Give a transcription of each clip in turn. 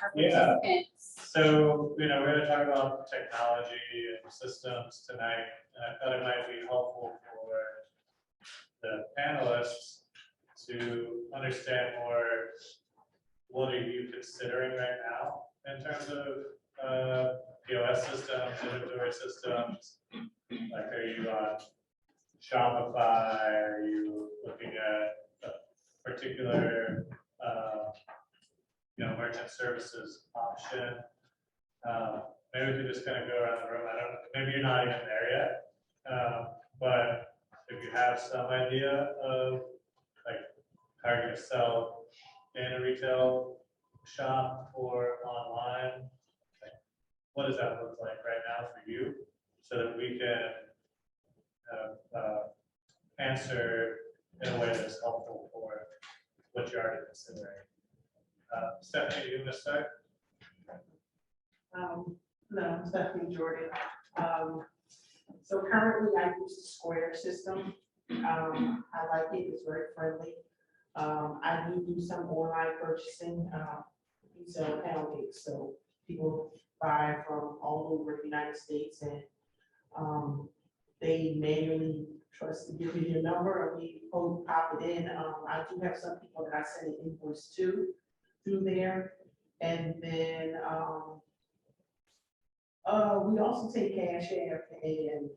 our Yeah. participants. So, we're going to talk about technology and systems tonight, and I thought it might be helpful for the panelists to understand more, what are you considering right now in terms of POS systems, inventory systems? Like, are you on Shopify? Are you looking at a particular, merchant services option? Maybe we could just kind of go around the room. I don't. Maybe you're not even there yet, but if you have some idea of like how you're going to sell in a retail shop or online, like, what does that look like right now for you, so that we can answer in a way that's helpful for what you're already considering. Stephanie, do you want to start? No, I'm Stephanie Jordan. So currently I use the Square system. I like it, it's very friendly. I do some online purchasing. We sell pound cakes, so people buy from all over the United States, and they manually trust to give you your number, and we pop it in. I do have some people that I send an invoice to through there, and then we also take Cash App and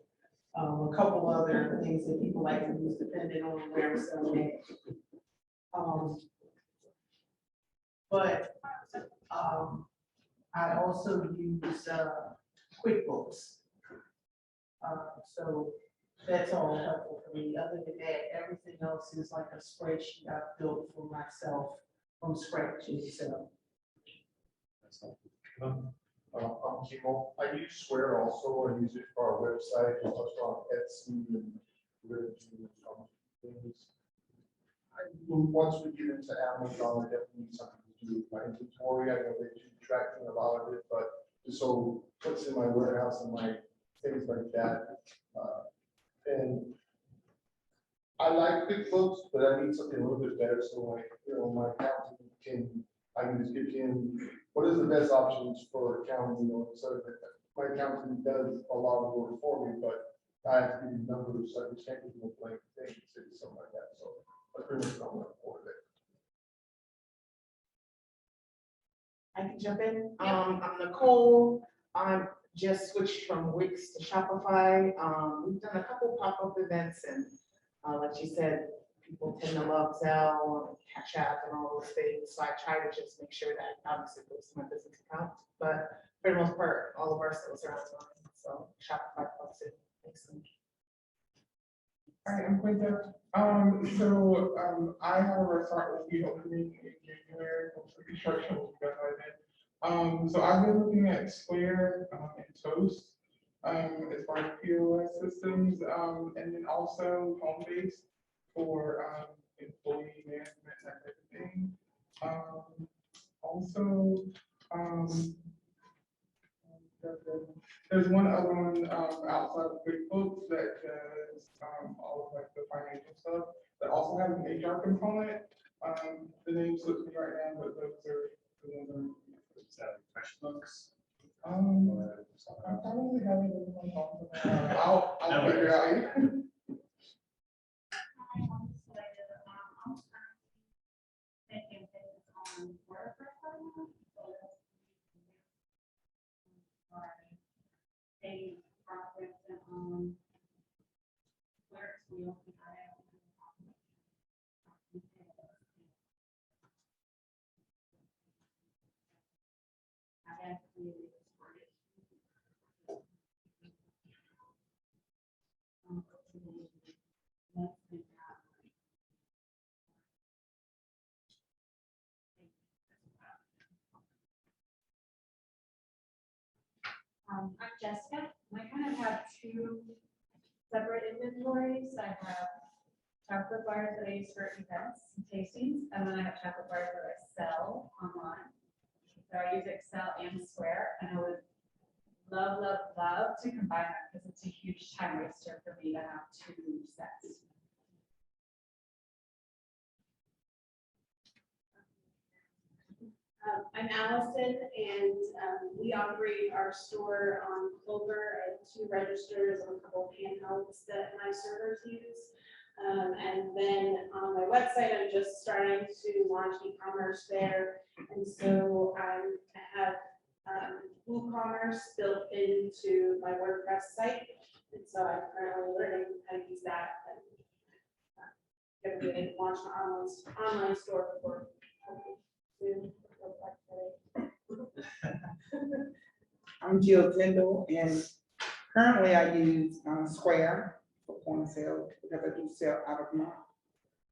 a couple other things that people like to use depending on where I'm selling it. But I also use QuickBooks. So that's all helpful for me. Other than that, everything else is like a spreadsheet I've built for myself from scratch. So. I'm Kimo. I use Square also. I use it for our website, and also on Etsy and things. Once we get into Amazon, I definitely need something to do with my inventory. I know they do tracking a lot of it, but just so what's in my warehouse and my things like that. And I like QuickBooks, but I need something a little bit better. So like, my accountant I can just give him what is the best options for accounting, so that my accountant does a lot of work for me, but I have to give you numbers, so I just can't give you a blank thing, something like that. So that's pretty much not what for it. I can jump in. I'm Nicole. I'm just switched from Wix to Shopify. We've done a couple pop-up events, and like you said, people tend to love Zelle and Cash App and all those things. So I try to just make sure that obviously goes to my business account. But for the most part, all of our sales are online. So Shopify plus it makes them. All right, I'm Quinta. I have a restaurant will be opening in January. Hopefully, construction will be done by then. So I've been looking at Square and Toast as far as POS systems, and then also home-based for employee management, that type of thing. There's one other one outside of QuickBooks that does all of like the financial stuff that also has an HR component. The name slips me right now, but those are the ones that FreshBooks. I probably have it in my phone. I'll figure it out. A progress on where we open I'm Jessica. I kind of have two separate inventories. I have chocolate bars that I use for events and tastings, and then I have chocolate bars that I sell online. So I use Excel and Square, and I would love to combine them because it's a huge time waster for me to have two sets. I'm Allison, and we operate our store on Clover. I have 2 registers and a couple handhelds that my servers use. And then on my website, I'm just starting to launch e-commerce there. And so I have WooCommerce built into my WordPress site. And so I'm currently learning how to use that and going to launch an online store before soon. I'm Jill Tyndall, and currently I use Square for point of sale because I do sell out of my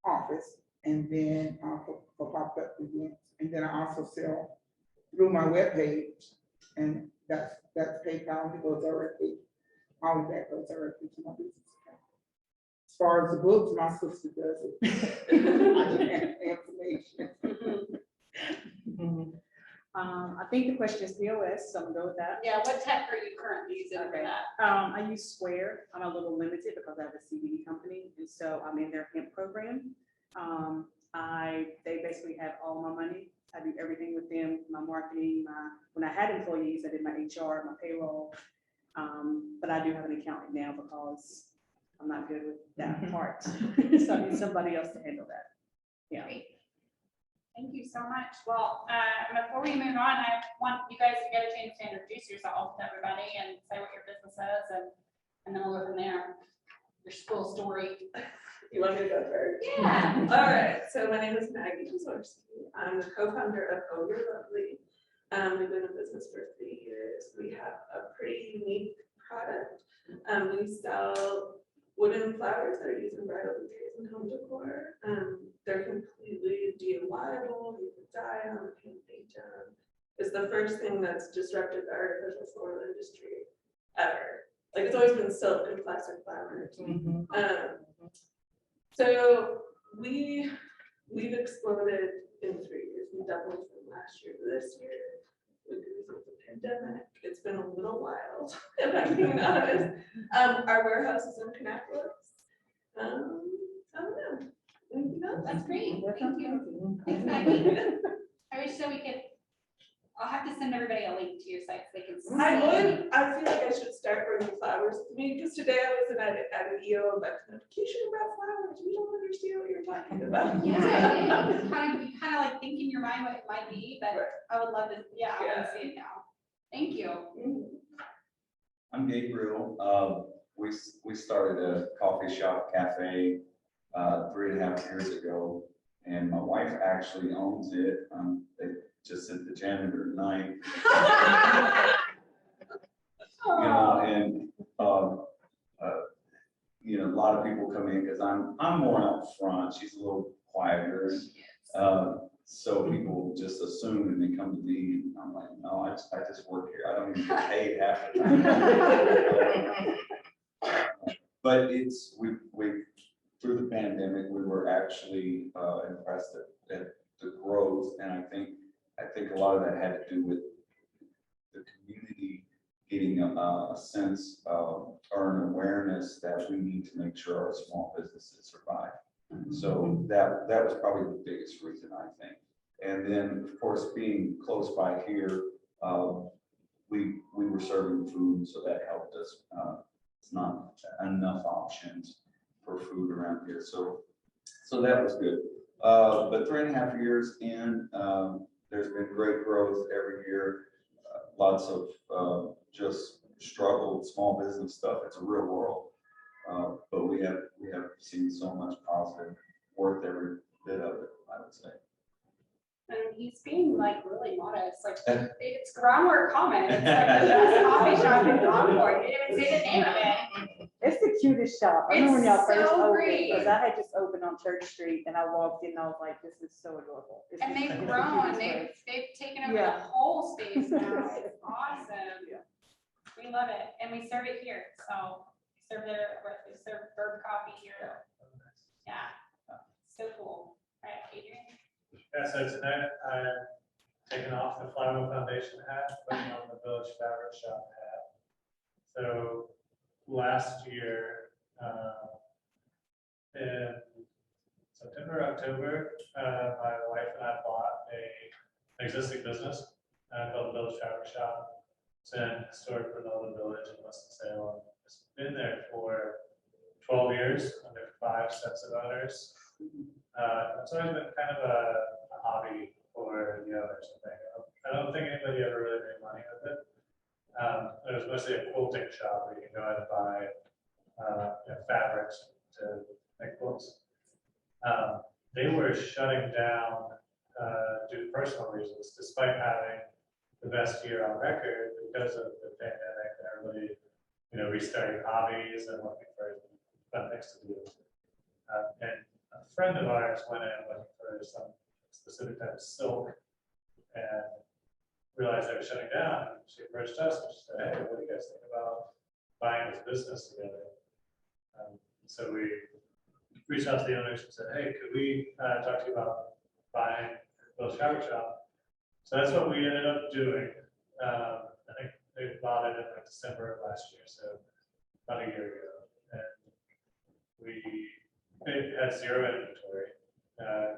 office, and then for pop-up events, and then I also sell through my webpage, and that's PayPal. It goes directly, all of that goes directly to my business account. As far as the books, my sister does it. I have information. I think the question is POS, so I'm gonna go with that. Yeah, what tech are you currently using for Okay. that? I use Square. I'm a little limited because I have a CBD company, and so I'm in their hemp program. They basically have all my money. I do everything with them, my marketing, when I had employees, I did my HR, my payroll. But I do have an accountant now because I'm not good with that part. So I need somebody else to handle that. Yeah. Great. Thank you so much. Well, before we move on, I want you guys to get a chance to introduce yourself to everybody and say what your business is, and then we'll go from there. Your school story. You want me to go first? Yeah. All right, so my name is Maggie Pozorski. I'm the co-founder of Oh You're Lovely. We've been in business for 3 years. We have a pretty unique product. We sell wooden flowers that are used in bridal bouquets and home decor. They're completely DIYable. You can dye them, you can paint them. It's the first thing that's disrupted the artificial floral industry ever. Like, it's always been silk and plastic flowers. So we've exploded in 3 years. We doubled from last year to this year. We grew through the pandemic. It's been a little wild, if I'm being honest. Our warehouse is in Kannapolis. I don't know. Anything else? That's great. Thank you. Thanks, Maggie. I wish so we could. I'll have to send everybody a link to your site so they can see. I feel like I should start bringing flowers with me, because today I was at an EO notification about flowers. We don't understand what you're talking about. Yeah, you kind of like think in your mind what it might be, but I would love to. Yeah, I want to see it now. Thank you. I'm Gabriel. We started a coffee shop cafe 3.5 years ago, and my wife actually owns it. They just sent the janitor tonight. And a lot of people come in because I'm more out front. She's a little quieter. So people just assume and they come to me. I'm like, no, I just work here. I don't even get paid half the time. But we through the pandemic, we were actually impressed at the growth, and I think a lot of that had to do with the community getting a sense of or an awareness that we need to make sure our small businesses survive. So that was probably the biggest reason, I think. And then, of course, being close by here, we were serving food, so that helped us. It's not enough options for food around here, so that was good. But 3.5 years in, there's been great growth every year. Lots of just struggled small business stuff. It's a real world, but we have seen so much positive, worth every bit of it, I would say. And he's being like really modest. Like it's groundwork comment. It's like the best coffee shop in Rockport. You didn't even say the name of it. It's the cutest shop. I remember when y'all It's first so opened, great. because I had just opened on Church Street and I walked in and I was like, this is so adorable. And they've it's the grown. cutest place. They've taken over Yeah. the whole space now. It's awesome. Yeah. We love it, and we serve it here. So we serve Verb coffee here. Yeah, so cool. All right, Adrian. Yeah, so tonight I'm taking off the Flywheel Foundation hat, putting on the Village Fabric Shop hat. So last year, in September, October, my wife and I bought a an existing business called the Village Fabric Shop. It's in historic Granola Village in Winston-Salem. It's been there for 12 years, under 5 sets of owners. It's always been kind of a hobby for the owners, I think. I don't think anybody ever really made money with it. It was mostly a quilting shop where you can go out and buy fabrics to make quilts. They were shutting down due to personal reasons, despite having the best year on record because of the pandemic and everybody, restarting hobbies and looking for fun things to do. And a friend of ours went in looking for some specific type of silk and realized they were shutting down. She approached us and she said, "Hey, what do you guys think about buying this business together?" So we reached out to the owners and said, "Hey, could we talk to you about buying Bill's Fabric Shop?" So that's what we ended up doing. I think they bought it in like December of last year, so about a year ago. And it had 0 inventory.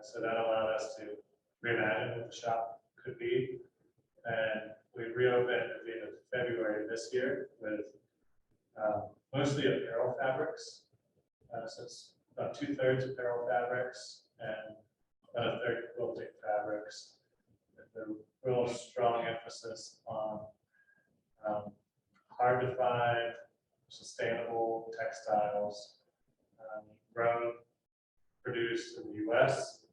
So that allowed us to reimagine what the shop could be. And we reopened at the end of February this year with mostly apparel fabrics. So it's about 2/3 apparel fabrics and about 1/3 quilting fabrics. With a real strong emphasis on hard to find, sustainable textiles, grown, produced in the US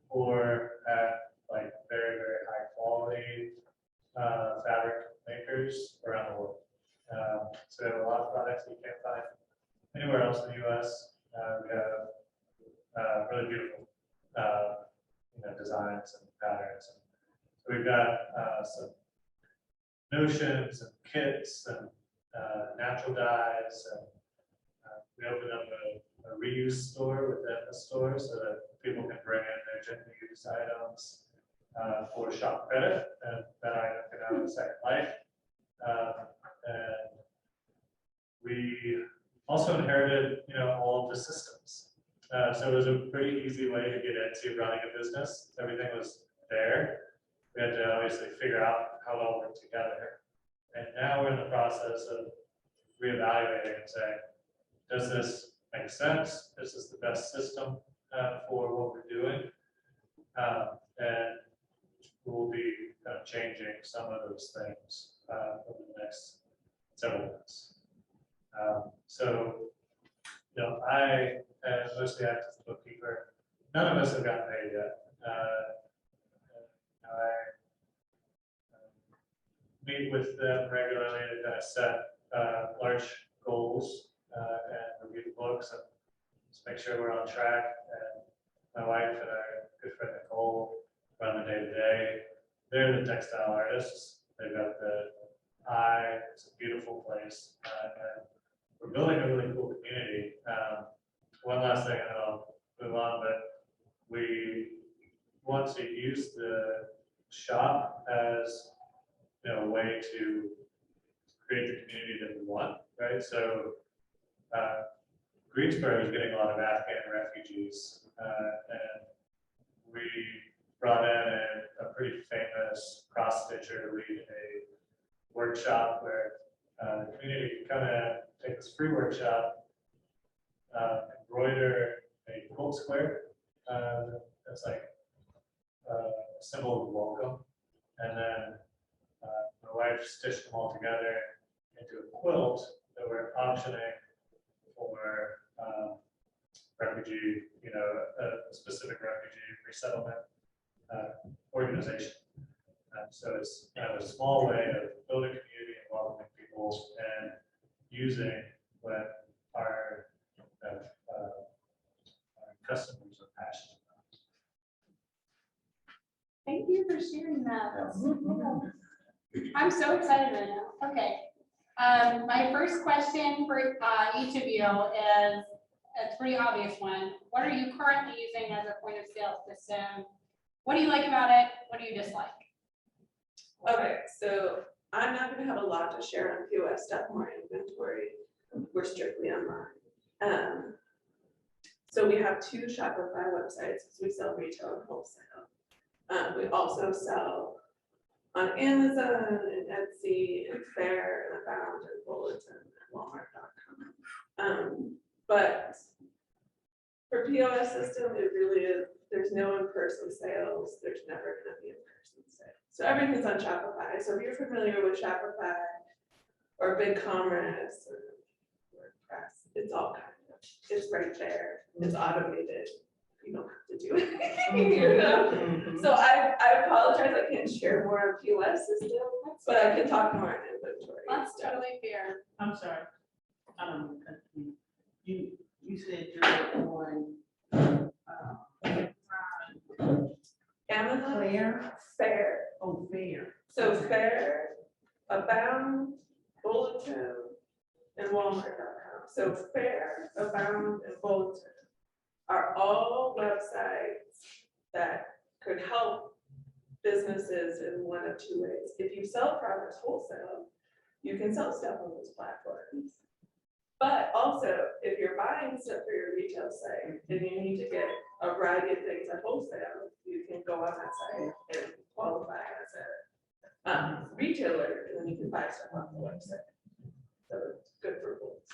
or at like very, very high quality fabric makers around the world. So we have a lot of products that you can't find anywhere else in the US. We have really beautiful designs and patterns. And so we've got some notions and kits and natural dyes, and we opened up a reuse store within the store so that people can bring in their gently used items for shop credit, and that item can have a second life. And we also inherited, all of the systems. So it was a pretty easy way to get into running a business. Everything was there. We had to obviously figure out how it all worked together. And now we're in the process of reevaluating and saying, does this make sense? Is this the best system for what we're doing? And we'll be kind of changing some of those things over the next several months. So, I mostly act as the bookkeeper. None of us have gotten paid yet. I meet with them regularly to kind of set large goals and review the books and just make sure we're on track. And my wife and our good friend Nicole run the day-to-day. They're the textile artists. They've got the eye. It's a beautiful place. And we're building a really cool community. One last thing, and I'll move on, but we want to use the shop as a way to create the community that we want, right? So Greensboro is getting a lot of Afghan refugees, and we brought in a pretty famous cross-stitcher to lead a workshop where the community can come in, take this free workshop, embroider a quilt square that's like a symbol of welcome, and then my wife stitched them all together into a quilt that we're auctioning for refugee, a specific refugee resettlement organization. So it's kind of a small way of building community and welcoming people and using what our customers are passionate about. Thank you for sharing that. I'm so excited right now. Okay. My first question for each of you is a pretty obvious one. What are you currently using as a point of sale system? What do you like about it? What do you dislike? Okay, so I'm not gonna have a lot to share on POS stuff, more inventory. We're strictly online. So we have 2 Shopify websites because we sell retail and wholesale. We also sell on Amazon and Etsy and Faire and Abound and Bulletin and Walmart.com. But for POS system, it really is, there's no in-person sales, there's never gonna be in-person sales. So everything's on Shopify. So if you're familiar with Shopify or BigCommerce or WordPress, it's all kind of, it's right there, it's automated. You don't have to do anything, you know? So I apologize, I can't share more on POS system, but I can talk more on inventory. and That's stuff. totally fair. I'm sorry. You said you're on, Amazon, Claire, Fair. oh, Fair. So Fair, Abound, Bulletin, and Walmart.com. So Fair, Abound, and Bulletin are all websites that could help businesses in one of two ways. If you sell products wholesale, you can sell stuff on those platforms. But also, if you're buying stuff for your retail site and you need to get a variety of things at wholesale, you can go on that site and qualify as a retailer, and then you can buy stuff off the website. So it's good for both.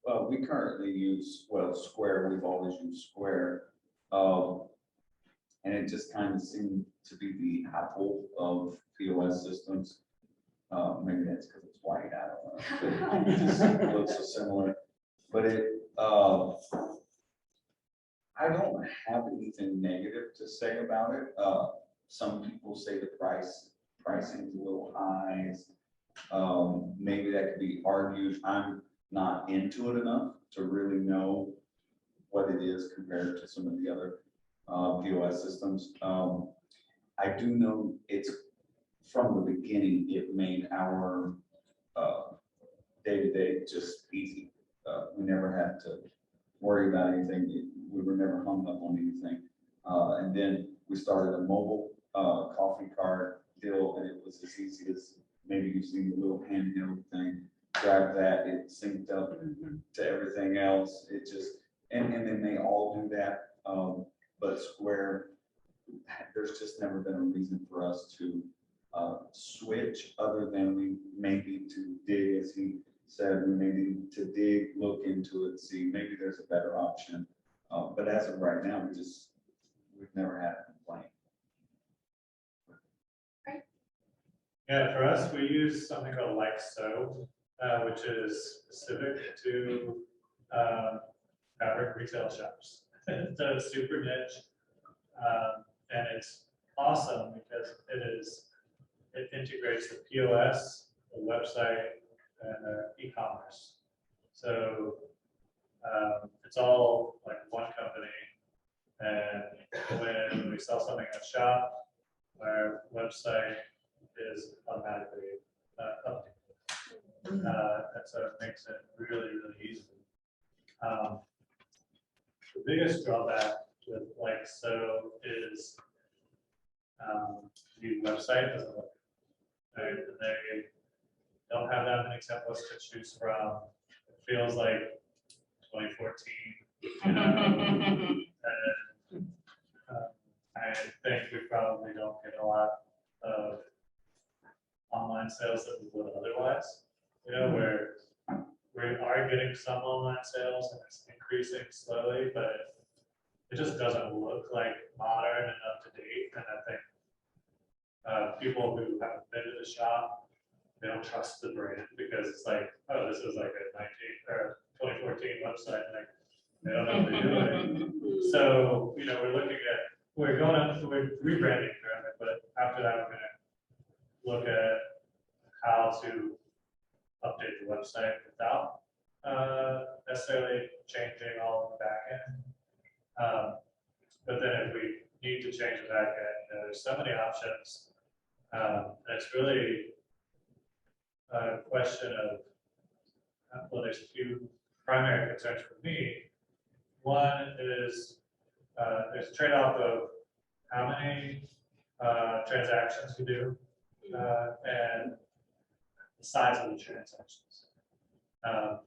Well, we currently use, Square, we've always used Square. And it just kind of seemed to be the Apple of POS systems. Maybe that's because it's white, I don't know. But it just looks so similar. But I don't have anything negative to say about it. Some people say the pricing is a little high. Maybe that could be argued. I'm not into it enough to really know what it is compared to some of the other POS systems. I do know it's from the beginning, it made our day-to-day just easy. We never had to worry about anything. We were never hung up on anything. And then we started a mobile coffee cart deal, and it was as easy as maybe you've seen the little handheld thing. Grab that, it synced up to everything else. It just, and then they all do that. But Square, there's just never been a reason for us to switch other than we maybe to dig, as he said, we may need to dig, look into it, see, maybe there's a better option. But as of right now, we've never had a complaint. Yeah, for us, we use something called Like So, which is specific to fabric retail shops. It's super niche, and it's awesome because it integrates the POS, the website, and e-commerce. So it's all like one company, and when we sell something at shop, our website is automatically updated. And so it makes it really, really easy. The biggest drawback with Like So is the website doesn't look good. They don't have that many templates to choose from. It feels like 2014. You know? And I think we probably don't get a lot of online sales that we would otherwise. You know, where we are getting some online sales and it's increasing slowly, but it just doesn't look like modern and up to date. And I think people who haven't been to the shop, they don't trust the brand because it's like, oh, this is like a 2014 website. Like they don't know what they're doing. So, you know, we're rebranding currently, but after that, we're going to look at how to update the website without necessarily changing all of the back end. But then if we need to change the back end, you know, there's so many options. And it's really a question of, well, there's a few primary concerns for me. One is there's a trade-off of how many transactions you do and the size of the transactions. And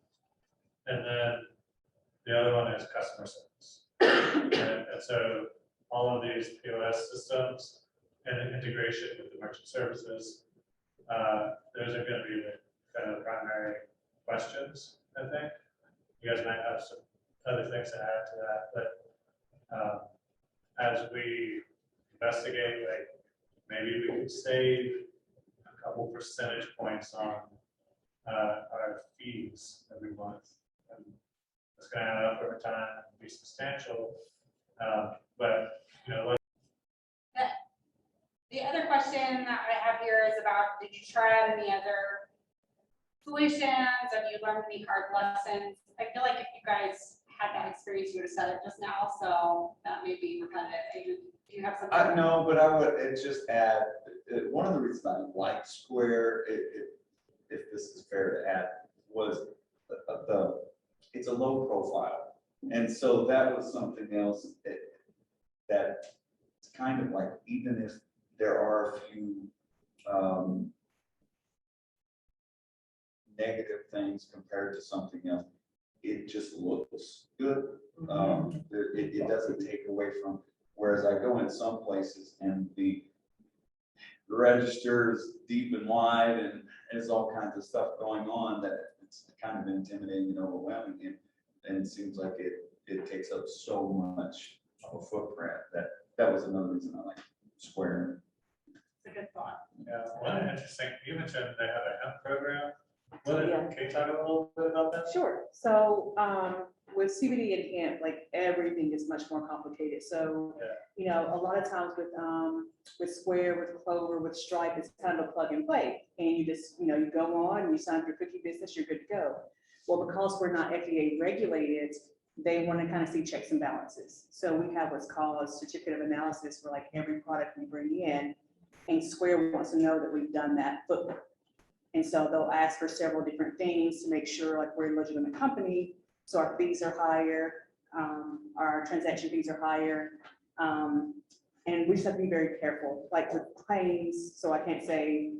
then the other one is customer service. And so all of these POS systems and the integration with the merchant services, those are going to be the kind of primary questions, I think. You guys might have some other things to add to that, but as we investigate, like maybe we could save a couple percentage points on our fees every month. And it's going to add up over time and be substantial. But, you know, the other question that I have here is about, did you try out any other solutions? Have you learned any hard lessons? I feel like if you guys had that experience, you would have said it just now, so that may be repetitive. Do you have something? No, but I would just add, one of the reasons I like Square, if this is fair to add, was it's a low profile. And so that was something else that it's kind of like, even if there are a few negative things compared to something else, it just looks good. It doesn't take away from, whereas I go in some places and the registers deep and wide and there's all kinds of stuff going on that it's kind of intimidating and overwhelming. And it seems like it takes up so much of a footprint that was another reason I like Square. It's a good thought. yeah, one interesting, you mentioned they have a hemp program. Can you talk a little bit about that? Sure. So with CBD and hemp, like everything is much more complicated. So, you know, a lot of times with Square, with Clover, with Stripe, it's kind of a plug and play. And you just, you know, you go on, you sign up your cookie business, you're good to go. Well, because we're not FDA regulated, they want to kind of see checks and balances. So we have what's called a certificate of analysis for like every product we bring in. And Square wants to know that we've done that footwork. And so they'll ask for several different things to make sure like we're a legitimate company. So our fees are higher, our transaction fees are higher. And we just have to be very careful, like with claims. So I can't say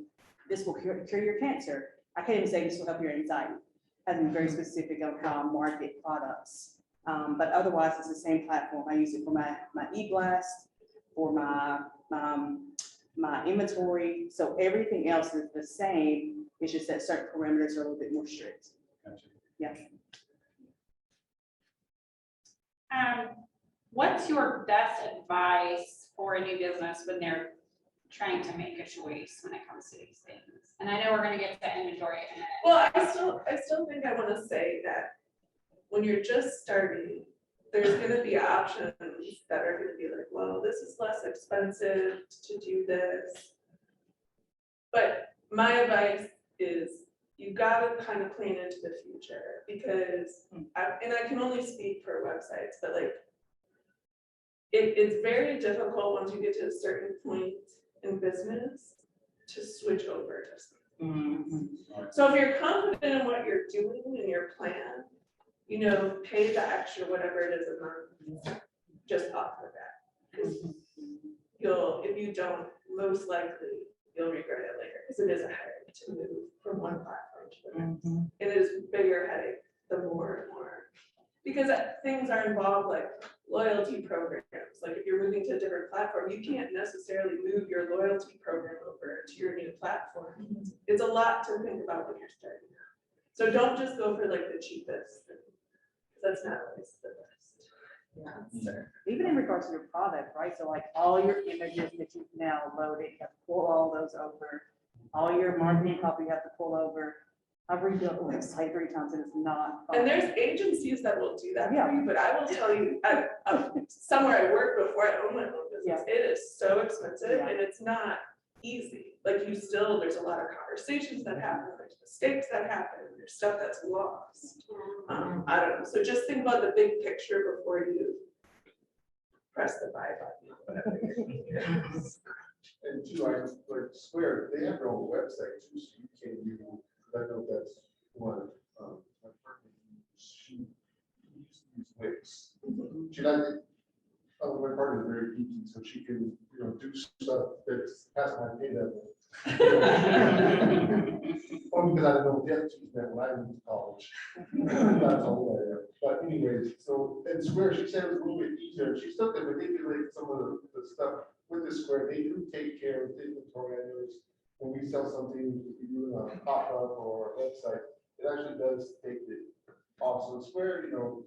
this will cure your cancer. I can't even say this will help your anxiety. I have to be very specific on how I market products. But otherwise it's the same platform. I use it for my e-blast, for my inventory. So everything else is the same. It's just that certain parameters are a little bit more strict. Gotcha. Yeah. What's your best advice for a new business when they're trying to make a choice when it comes to these things? And I know we're going to get to inventory in a minute. Well, I still think I want to say that when you're just starting, there's going to be options that are going to be like, well, this is less expensive to do this. But my advice is you got to kind of plan into the future, because, and I can only speak for websites, but like, it's very difficult once you get to a certain point in business to switch over to something. So if you're confident in what you're doing in your plan, you know, pay the extra, whatever it is a month, just off of that. Because if you don't, most likely you'll regret it later, because it is a headache to move from one platform to the next. It is a bigger headache the more and more. Because things are involved like loyalty programs. Like if you're moving to a different platform, you can't necessarily move your loyalty program over to your new platform. It's a lot to think about when you're starting out. So don't just go for like the cheapest. That's not always the best. Yeah. Even in regards to your product, right? So like all your images that you've now loaded, you have to pull all those over. All your marketing copy you have to pull over. I've rebuilt the website 3 times and it's not fun. And there's agencies that will do that for Yeah. you, but I will tell you, somewhere I worked before I owned my own business, it is so expensive and it's not easy. Like there's a lot of conversations that happen, there's mistakes that happen, there's stuff that's lost. I don't know, so just think about the big picture before you press the buy button, whatever you're doing. And too, like Square, they have their own website too, so you can use, I know that's one, my partner, she used to use Wix. She liked it, my partner is very geeky, so she can, do stuff that's past my pay level. Only because I didn't know what the other two meant when I went to college. That's all I am. But anyways, so in Square, she said it was a little bit easier. She still can manipulate some of the stuff with the Square. They do take care of the inventory. I noticed when we sell something, if you do a pop-up or a website, it actually does take it off. So Square, you know,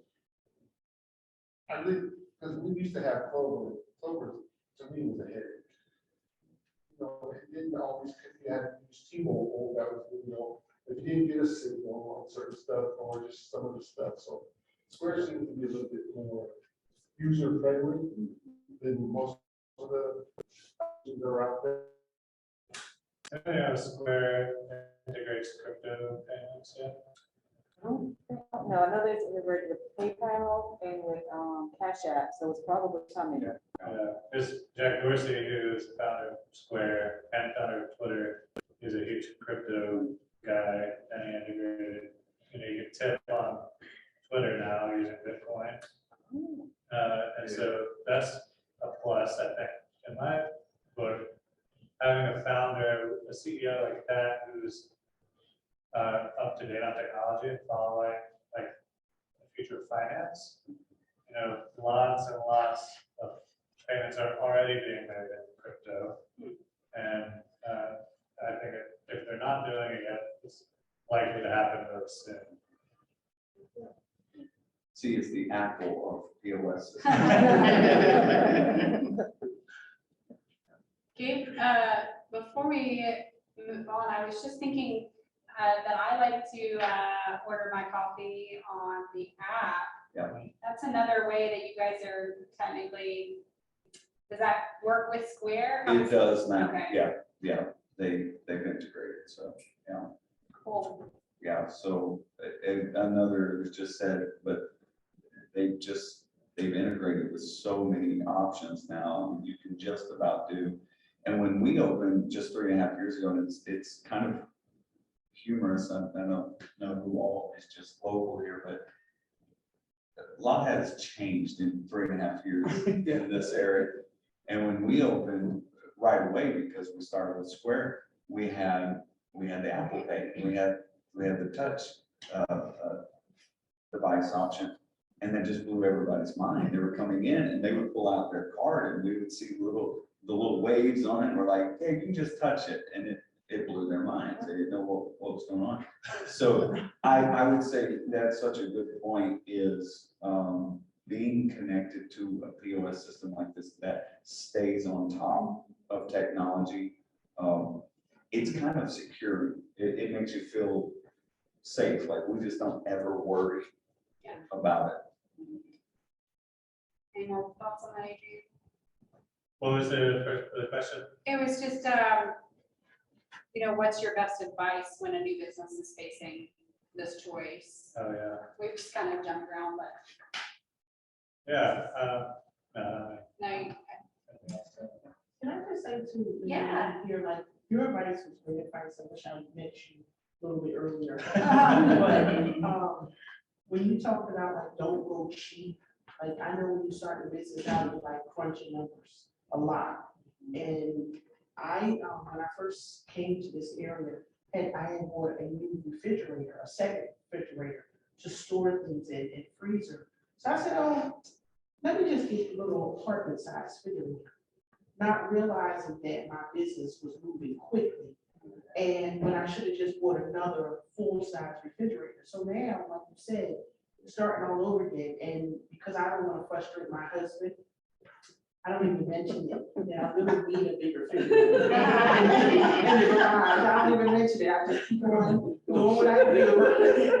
I think, because we used to have Clover. Clover, to me, was a hit. You know, it didn't always, if you had to use T-Mobile, that was, you know, if you didn't get a signal on certain stuff or just some of the stuff. So Square seems to be a little bit more user-friendly than most of the things that are out there. Yeah, Square integrates crypto payments, yeah. No, I know there's integrated with PayPal and with Cash App, so it's probably coming. There's Jack Dorsey, who is the founder of Square and founder of Twitter. He's a huge crypto guy, and he integrated, you know, you can tip on Twitter now using Bitcoin. And so that's a plus, I think, in my book. Having a founder, a CEO like that, who's up to date on technology and following like the future of finance. You know, lots and lots of payments are already being made in crypto. And I think if they're not doing it yet, it's likely to happen really soon. See, it's the Apple of POS. Gabe, before we move on, I was just thinking that I like to order my coffee on the app. Yeah. That's another way that you guys are technically, does that work with Square? It does now, Okay. yeah, they've integrated, so, yeah. Cool. Yeah, so another just said, but they've integrated with so many options now, you can just about do. And when we opened just 3.5 years ago, and it's kind of humorous, I don't know who all is just local here, but a lot has changed in 3.5 years in this area. And when we opened right away, because we started with Square, we had the Apple Pay, we had the touch device option, and that just blew everybody's mind. They were coming in and they would pull out their card and we would see the little waves on it, and we're like, hey, you can just touch it, and it blew their minds. They didn't know what was going on. So I would say that's such a good point, is being connected to a POS system like this that stays on top of technology. It's kind of secure. It makes you feel safe. Like we just don't ever worry about it. Any more thoughts on that, Adrian? What was the question? It was just, you know, what's your best advice when a new business is facing this choice? Oh, yeah. We've just kind of jumped around, but Yeah. no, Can I just say too? Yeah. Here, like, your advice was great advice. I wish I met you a little bit earlier. But when you talked about like, don't go cheap, like, I know when you start a business out, you're like crunching numbers a lot. And I, when I first came to this area, I had bought a new refrigerator, a second refrigerator to store things in freezer. So I said, oh, let me just get a little apartment size refrigerator, not realizing that my business was moving quickly. And when I should have just bought another full-size refrigerator. So now, like you said, starting all over again. And because I don't want to frustrate my husband, I don't even mention it. I really need a bigger refrigerator. In the garage, I don't even mention it. I just keep on doing what I do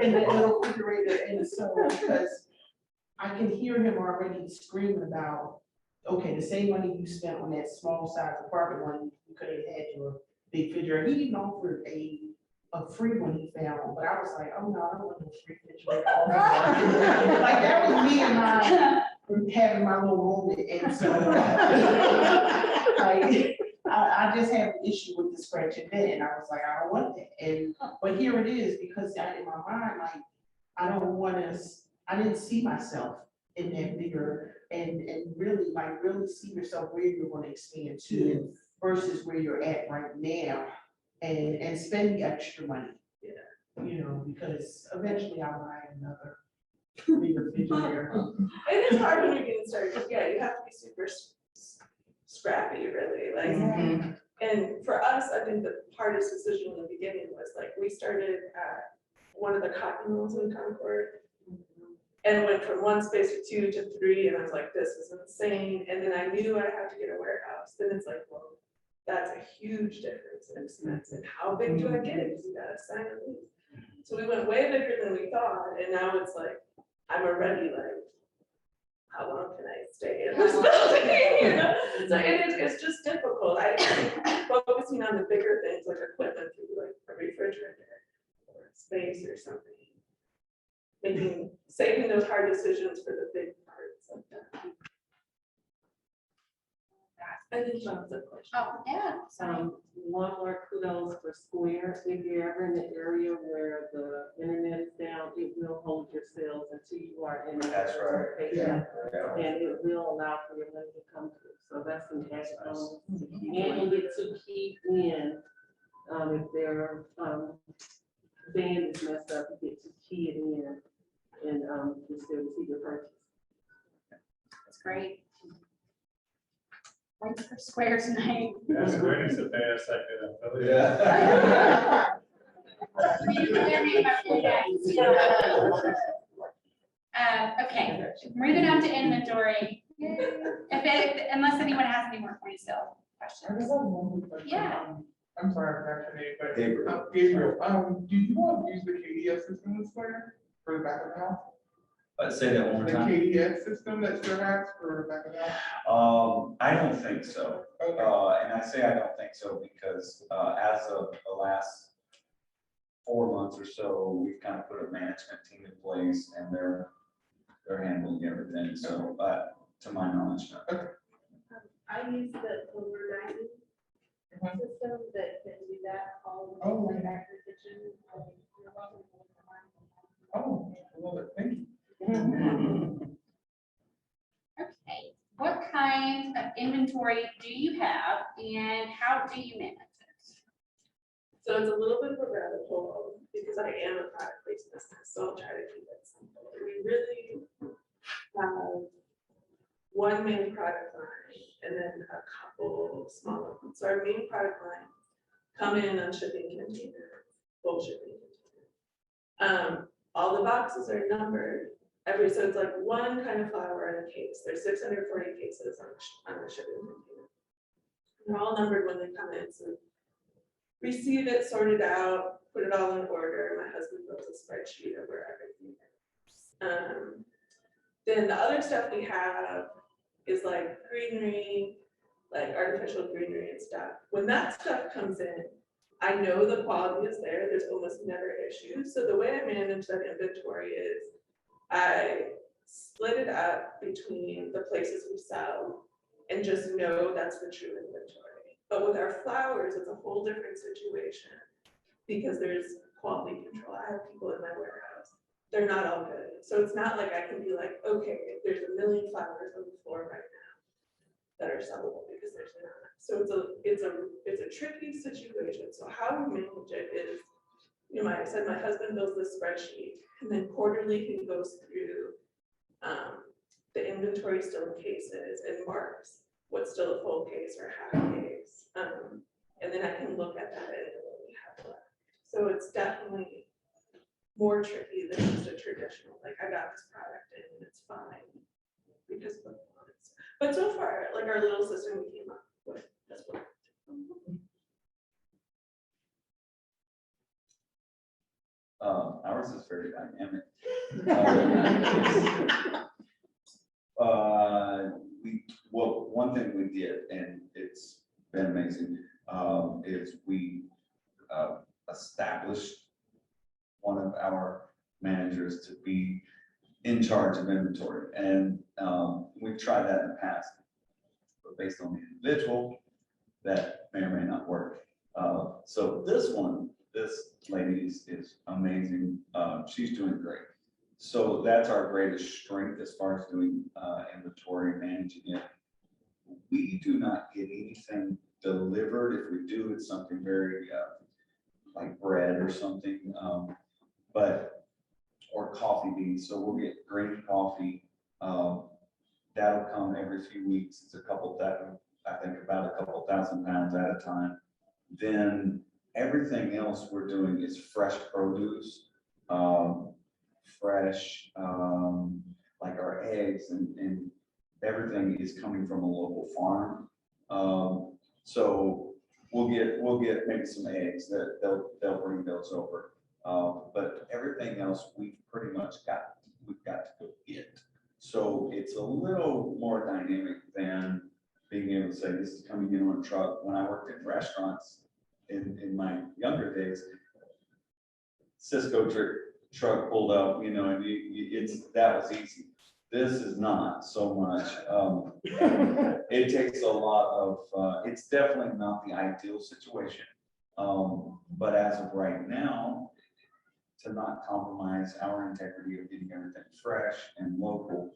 in that little refrigerator. And so, because I can hear him already screaming about, okay, the same money you spent on that small size apartment one, you could have had your big refrigerator. He even offered a free one he found, but I was like, oh no, I don't want no free refrigerator. Like that was me and my having my little moment, and so like I just have an issue with the scratch and dent, and I was like, I don't want that. And but here it is, because in my mind, like I don't want to. I didn't see myself in that bigger and really like really see yourself where you're going to expand to versus where you're at right now, and spend the extra money. you know, because eventually I'll buy another bigger refrigerator. It is hard when you're getting started, 'cause, yeah, you have to be super scrappy, really, like. And for us, I think the hardest decision in the beginning was like, we started at one of the cotton mills in Concord. And went from one space to 2 to 3, and I was like, this is insane. And then I knew I had to get a warehouse. Then it's like, well, that's a huge difference in expense. And how big do I get it? Because you gotta sign a lease. So we went way bigger than we thought. And now it's like, I'm already like, how long can I stay in this building? You know? So it's just difficult. I think focusing on the bigger things like equipment, like a refrigerator or space or something. Saving those hard decisions for the big parts of that. I think Sean's a question. Oh, yeah. One more kudos for Square. If you're ever in the area where the internet is down, it will hold your sales until you are in. That's right. Yeah. And it will allow for your money to come through. So that's an added bonus. And you get to keep in, if their band is messed up, you get to key it in and you still receive your purchase. That's great. Thanks for Square tonight. Yeah, Square needs to pay us like an affiliate. Yeah. Okay, moving on to inventory. Unless anyone has any more point of sale I questions. just have one quick question. Yeah. I'm sorry, I forgot your name, but. Gabriel. Gabriel, do you all use the KDS system in Square for the back of the house? Say that one more The time. KDS system that Square has for the back of the house? I don't think so. Okay. And I say I don't think so because, as of the last 4 months or so, we've kind of put a management team in place and they're handling everything. So, to my knowledge, no. I use the overriding system that can do that all the Oh. way back to the kitchen. You're welcome. Oh, I love it. Thank you. Okay, what kind of inventory do you have and how do you manage it? So it's a little bit of a rabbit hole because I am a product-based business, so I'll try to keep it simple. We really have one main product line and then a couple smaller ones. So our main product line come in on shipping containers, full shipping containers. All the boxes are numbered. So it's like one kind of flour in a case. There's 640 cases on the shipping container. They're all numbered when they come in. So receive it, sort it out, put it all in order. My husband builds a spreadsheet of where everything is. Then the other stuff we have is like greenery, like artificial greenery and stuff. When that stuff comes in, I know the quality is there. There's almost never issues. So the way I manage that inventory is I split it up between the places we sell and just know that's the true inventory. But with our flowers, it's a whole different situation because there's quality control. I have people in my warehouse. They're not all good. So it's not like I can be like, okay, there's 1 million flowers on the floor right now that are sellable because there's not. So it's a tricky situation. So how we manage it is, you know, I said my husband builds this spreadsheet and then quarterly he goes through the inventory still in cases and marks what's still a full case or half a case. And then I can look at that and what we have left. So it's definitely more tricky than just a traditional, like I got this product in and it's fine because of the quantities. But so far, like our little system we came up with, that's what. Ours is very dynamic. One thing we did, and it's been amazing, is we established one of our managers to be in charge of inventory. And we've tried that in the past, but based on the individual, that may or may not work. So this lady is amazing. She's doing great. So that's our greatest strength as far as doing inventory and managing it. We do not get anything delivered. If we do, it's something very like bread or something. but, or coffee beans, so we'll get green coffee. That'll come every few weeks. It's a couple that, I think about a couple thousand pounds at a time. Then everything else we're doing is fresh produce, fresh, like our eggs and everything is coming from a local farm. So we'll get maybe some eggs that they'll bring those over. But everything else we've pretty much we've got to go get. So it's a little more dynamic than being able to say this is coming in on a truck. When I worked in restaurants in my younger days, Cisco truck pulled up, you know, and that was easy. This is not so much. It takes a lot of, it's definitely not the ideal situation. But as of right now, to not compromise our integrity of getting everything fresh and local,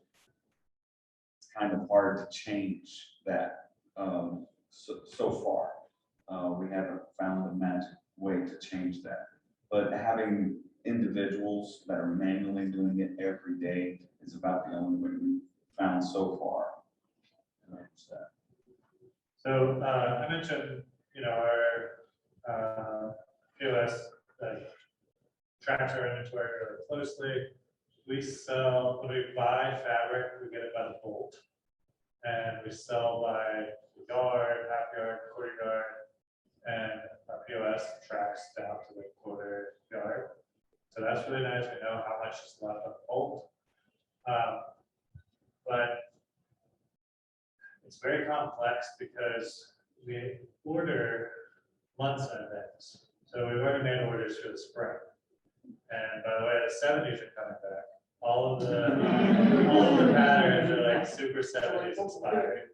it's kind of hard to change that so far. We haven't found a magic way to change that. But having individuals that are manually doing it every day is about the only way we've found so far. So I mentioned, you know, our POS that tracks our inventory really closely. We sell, when we buy fabric, we get it by the bolt. And we sell by the yard, half yard, quarter yard, and our POS tracks down to the quarter yard. So that's really nice. We know how much is left on the bolt. But it's very complex because we order months in advance. So we've already made orders for the spring. And by the way, the 70s are coming back. All of the patterns are like super 70s inspired.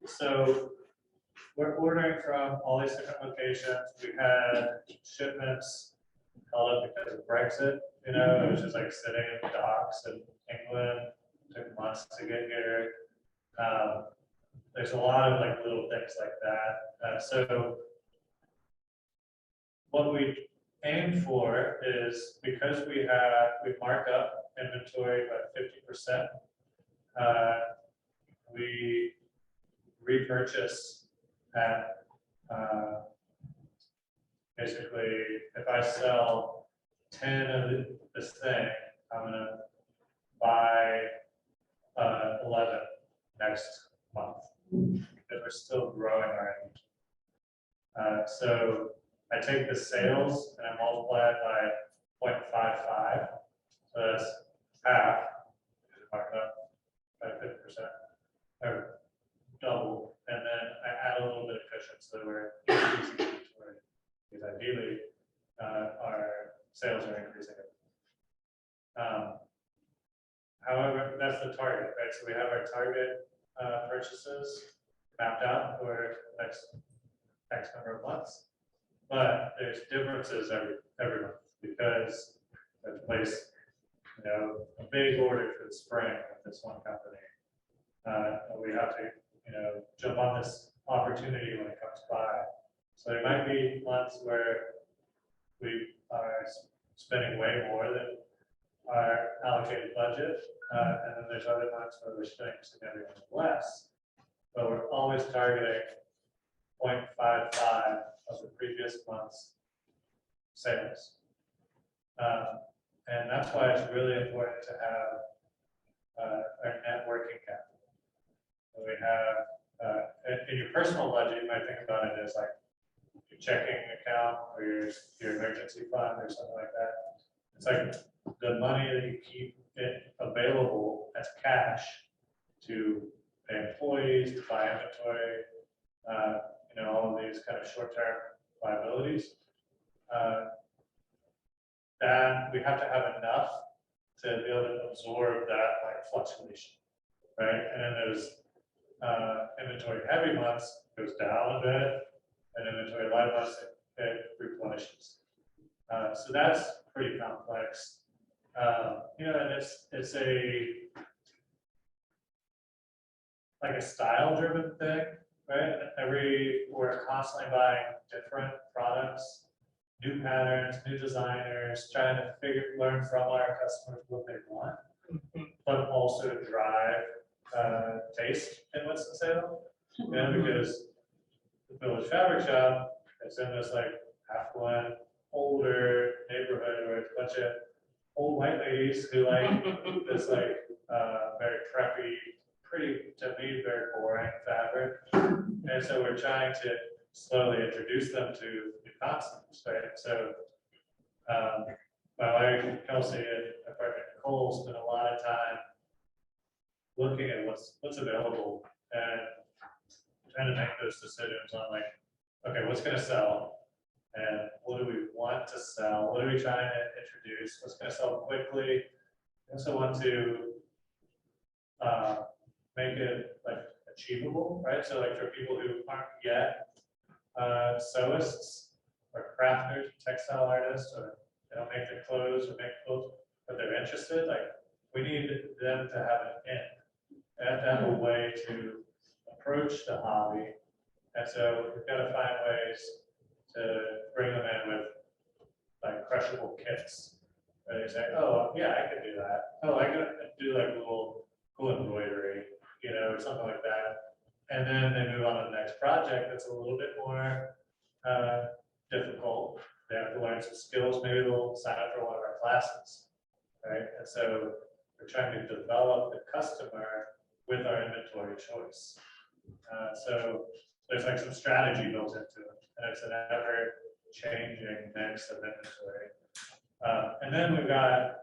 So we're ordering from all these different locations. We had shipments held up because of Brexit. You know, it was just like sitting in the docks in England. It took months to get here. There's a lot of like little things like that. So what we aim for is, because we mark up inventory by 50%, we repurchase at basically, if I sell 10 of this thing, I'm gonna buy 11 next month, because we're still growing our inventory. So I take the sales and I multiply it by 0.55, so that's half, mark up by 50%, or double, and then I add a little bit of cushion so that we're increasing inventory, because ideally our sales are increasing. However, that's the target, right? So we have our target purchases mapped out for the next X number of months. But there's differences every month, because let's place, you know, a big order for the spring with this one company. We have to, you know, jump on this opportunity when it comes by. So there might be months where we are spending way more than our allocated budget, and then there's other months where we're spending significantly less. But we're always targeting 0.55 of the previous month's sales. And that's why it's really important to have our net working capital. So we have, in your personal budget, you might think about it as like your checking account or your emergency fund or something like that. It's like the money that you keep it available as cash to pay employees, to buy inventory, you know, all of these kind of short-term liabilities. That we have to have enough to be able to absorb that like fluctuation, right? And then there's inventory heavy months goes down a bit, and inventory light months it replenishes. So that's pretty complex. You know, and it's like a style-driven thing, right? We're constantly buying different products new patterns, new designers, trying to learn from our customers what they want, but also drive taste in Winston-Salem. You know, because the Village Fabric Shop is in this like affluent, older neighborhood where it's a bunch of old white ladies who like this like very preppy, pretty, to me, very boring fabric. And so we're trying to slowly introduce them to new concepts, right? So my wife, Kelsey, and my partner Nicole spend a lot of time looking at what's available and trying to make those decisions on like, okay, what's gonna sell? And what do we want to sell? What are we trying to introduce? What's gonna sell quickly? We also want to make it like achievable, right? So like for people who aren't yet sewists or crafters, textile artists, or they don't make their clothes or make clothes, but they're interested, like we need them to have an in. They have to have a way to approach the hobby. And so we've got to find ways to bring them in with like crushable kits. Where they say, oh, yeah, I could do that. Oh, I could do like a little cool embroidery, you know, or something like that. And then they move on to the next project that's a little bit more difficult. They have to learn some skills. Maybe they'll sign up for one of our classes, right? And so we're trying to develop the customer with our inventory choice. So there's like some strategy built into it, and it's an ever-changing mix of inventory. And then we've got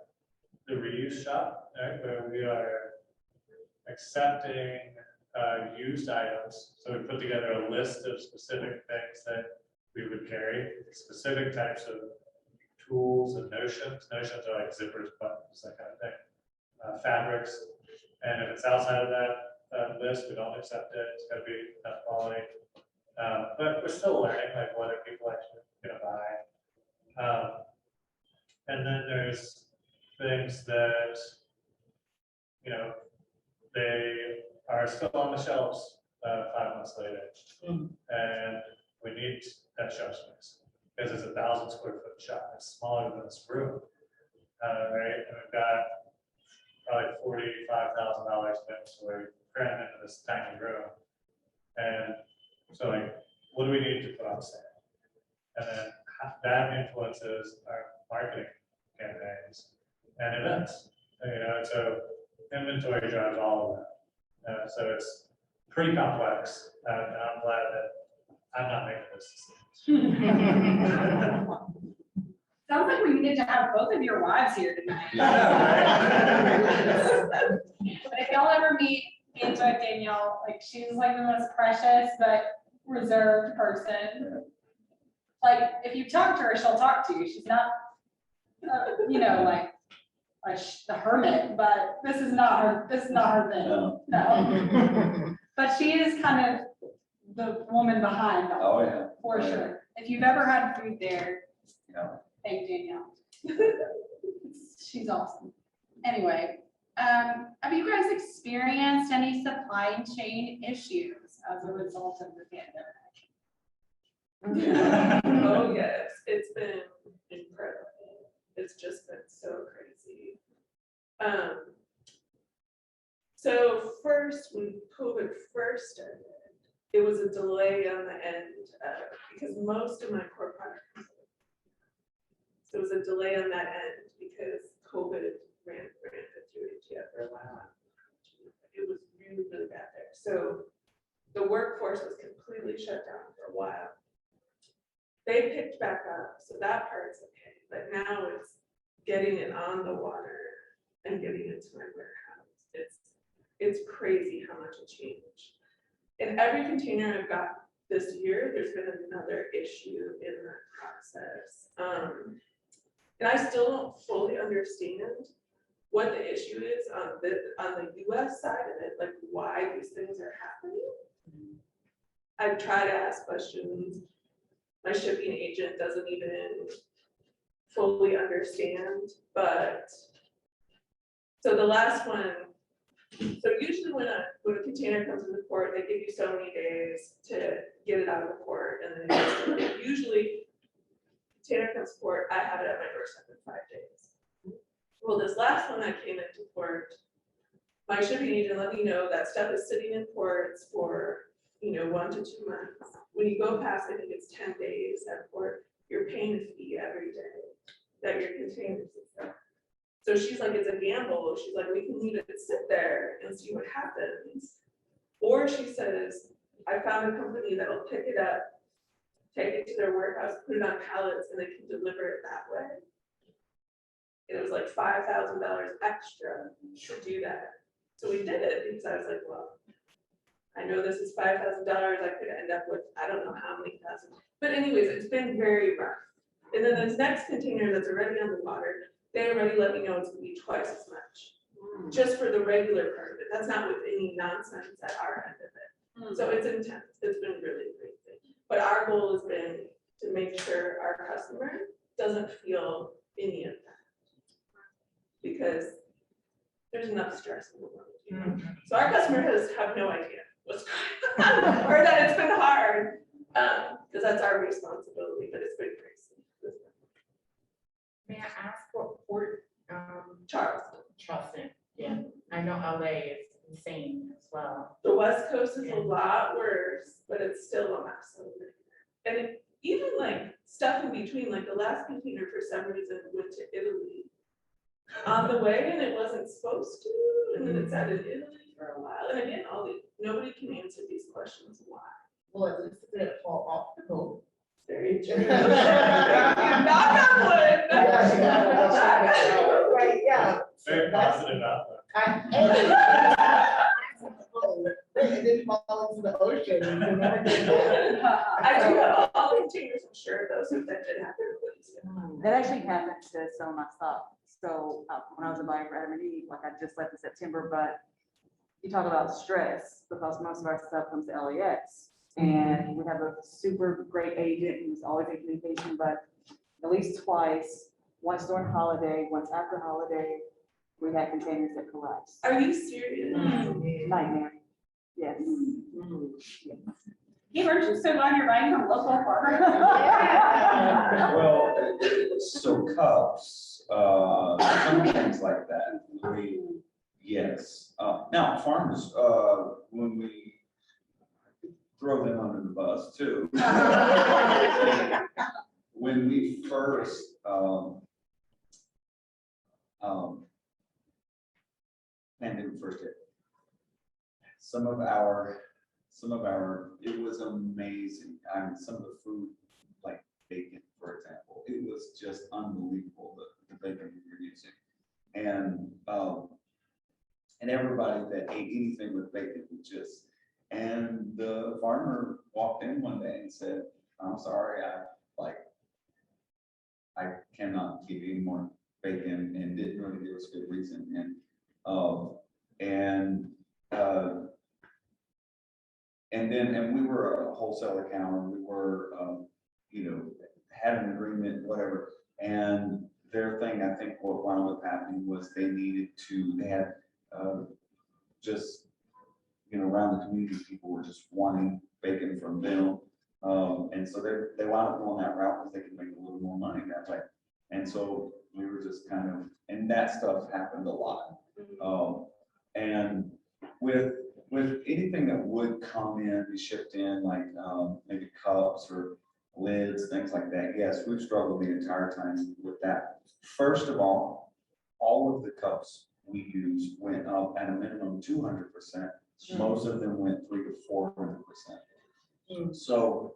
the reuse shop, right, where we are accepting used items. So we put together a list of specific things that we would carry, specific types of tools and notions. Notions are like zippers, buttons, that kind of thing. Fabrics, and if it's outside of that list, we don't accept it. It's got to be enough quality. But we're still learning like what are people actually going to buy. And then there's things that, you know, they are still on the shelves 5 months later. And we need that shelf space because it's 1,000 square foot shop. It's smaller than this room, right? And we've got probably $45,000 of inventory crammed into this tiny room. And so like, what do we need to put on sale? And then that influences our marketing campaigns and events, you know, and so inventory drives all of that. So it's pretty complex, and I'm glad that I'm not making this decision. Sounds like we needed to have both of your wives here tonight. But if y'all ever meet Angela Danielle, like she's like the most precious but reserved person. Like if you talk to her, she'll talk to you. She's not, you know, like the hermit, but this is not her. This is not her thing. No. But she is kind of the woman behind. Oh yeah, for sure. If you've ever had food there, yeah. thank Danielle. She's awesome. Anyway, have you guys experienced any supply chain issues as a result of the pandemic? Oh yes, it's been incredible. It's just been so crazy. So first, when COVID first started, it was a delay on the end because most of my core products. So it was a delay on that end because COVID ran through India for a while. It was really, really bad there. So the workforce was completely shut down for a while. They picked back up, so that part's okay. But now it's getting it on the water and getting it to my warehouse. It's crazy how much it changed. In every container I've got this year, there's been another issue in that process. And I still don't fully understand what the issue is on the US side of it, like why these things are happening. I've tried to ask questions. My shipping agent doesn't even fully understand, but so the last one, so usually when a container comes into port, they give you so many days to get it out of the port, and then usually container comes to port, I have it at my doorstep in 5 days. Well, this last one that came into port, my shipping agent let me know that stuff is sitting in ports for, 1 to 2 months. When you go past, I think it's 10 days at port, you're paying a fee every day that your containers is there. So she's like, it's a gamble. She's like, we can leave it sit there and see what happens. Or she says, I found a company that'll pick it up, take it to their warehouse, put it on pallets, and they can deliver it that way. And it was like $5,000 extra to do that. So we did it because I was like, well, I know this is $5,000. I could end up with, I don't know how many thousand. But anyways, it's been very rough. And then this next container that's already on the water, they already let me know it's gonna be twice as much, just for the regular part of it. That's not with any nonsense at our end of it. So it's intense. It's been really crazy. But our goal has been to make sure our customer doesn't feel any of that, because there's enough stress in the world. So our customers have no idea what's going on, or that it's been hard, because that's our responsibility. But it's been crazy. May I ask what port, Charleston. yeah, I know LA is insane as well. The West Coast is a lot worse, but it's still a mess over there. And even like stuff in between, like the last container for some reason went to Italy on the way, and it wasn't supposed to, and then it's out in Italy for a while. And again, nobody can answer these questions why. Well, at least it didn't fall off the boat. Very true. Knock on wood. Right, yeah. Very positive outlook. It didn't fall into the ocean. I do have all the containers, I'm sure, those who that did happen. That actually happened to some of my stuff. So when I was a buyer for Adam and Eve, like I just left in September, but you talk about stress because most of our stuff comes to LAX. And we have a super great agent who's always in communication, but at least twice, once during holiday, once after holiday, we had containers that collapsed. Are you serious? Nightmare. Yes. Hey, aren't you so glad you're buying from local farmer? Well, so cups, some things like that, yes. Now, farmers, when we throw them under the bus too. When we first, pandemic first hit, some of our, it was amazing. I mean, some of the food, like bacon, for example, it was just unbelievable, the bacon we were using. And everybody that ate anything with bacon would just, and the farmer walked in one day and said, I'm sorry, I cannot give you any more bacon, and didn't really give us good reason. And we were a wholesale account, and we were, had an agreement, whatever. And their thing, I think what wound up happening was they had just, around the community, people were just wanting bacon from them. And so they wound up going that route because they could make a little more money that way. And so we were just kind of, and that stuff happened a lot. And with anything that would come in, be shipped in, like maybe cups or lids, things like that, yes, we've struggled the entire time with that. First of all of the cups we use went up at a minimum 200%. Most of them went 300 to 400%. So,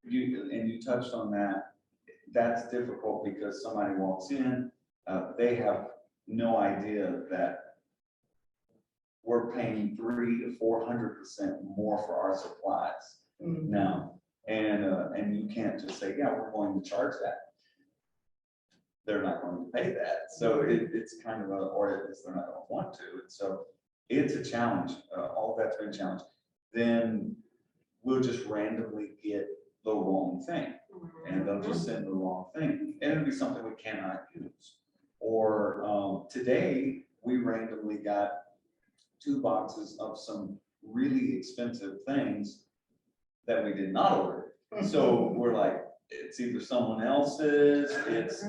you touched on that. That's difficult because somebody walks in, they have no idea that we're paying 300 to 400% more for our supplies now, and you can't just say, yeah, we're going to charge that. They're not going to pay that, so it's kind of or at least they're not going to want to, and so it's a challenge. All that's been a challenge. Then we'll just randomly get the wrong thing, and they'll just send the wrong thing, and it'll be something we cannot use. Or today we randomly got 2 boxes of some really expensive things that we did not order. So we're like, it's either someone else's, it's,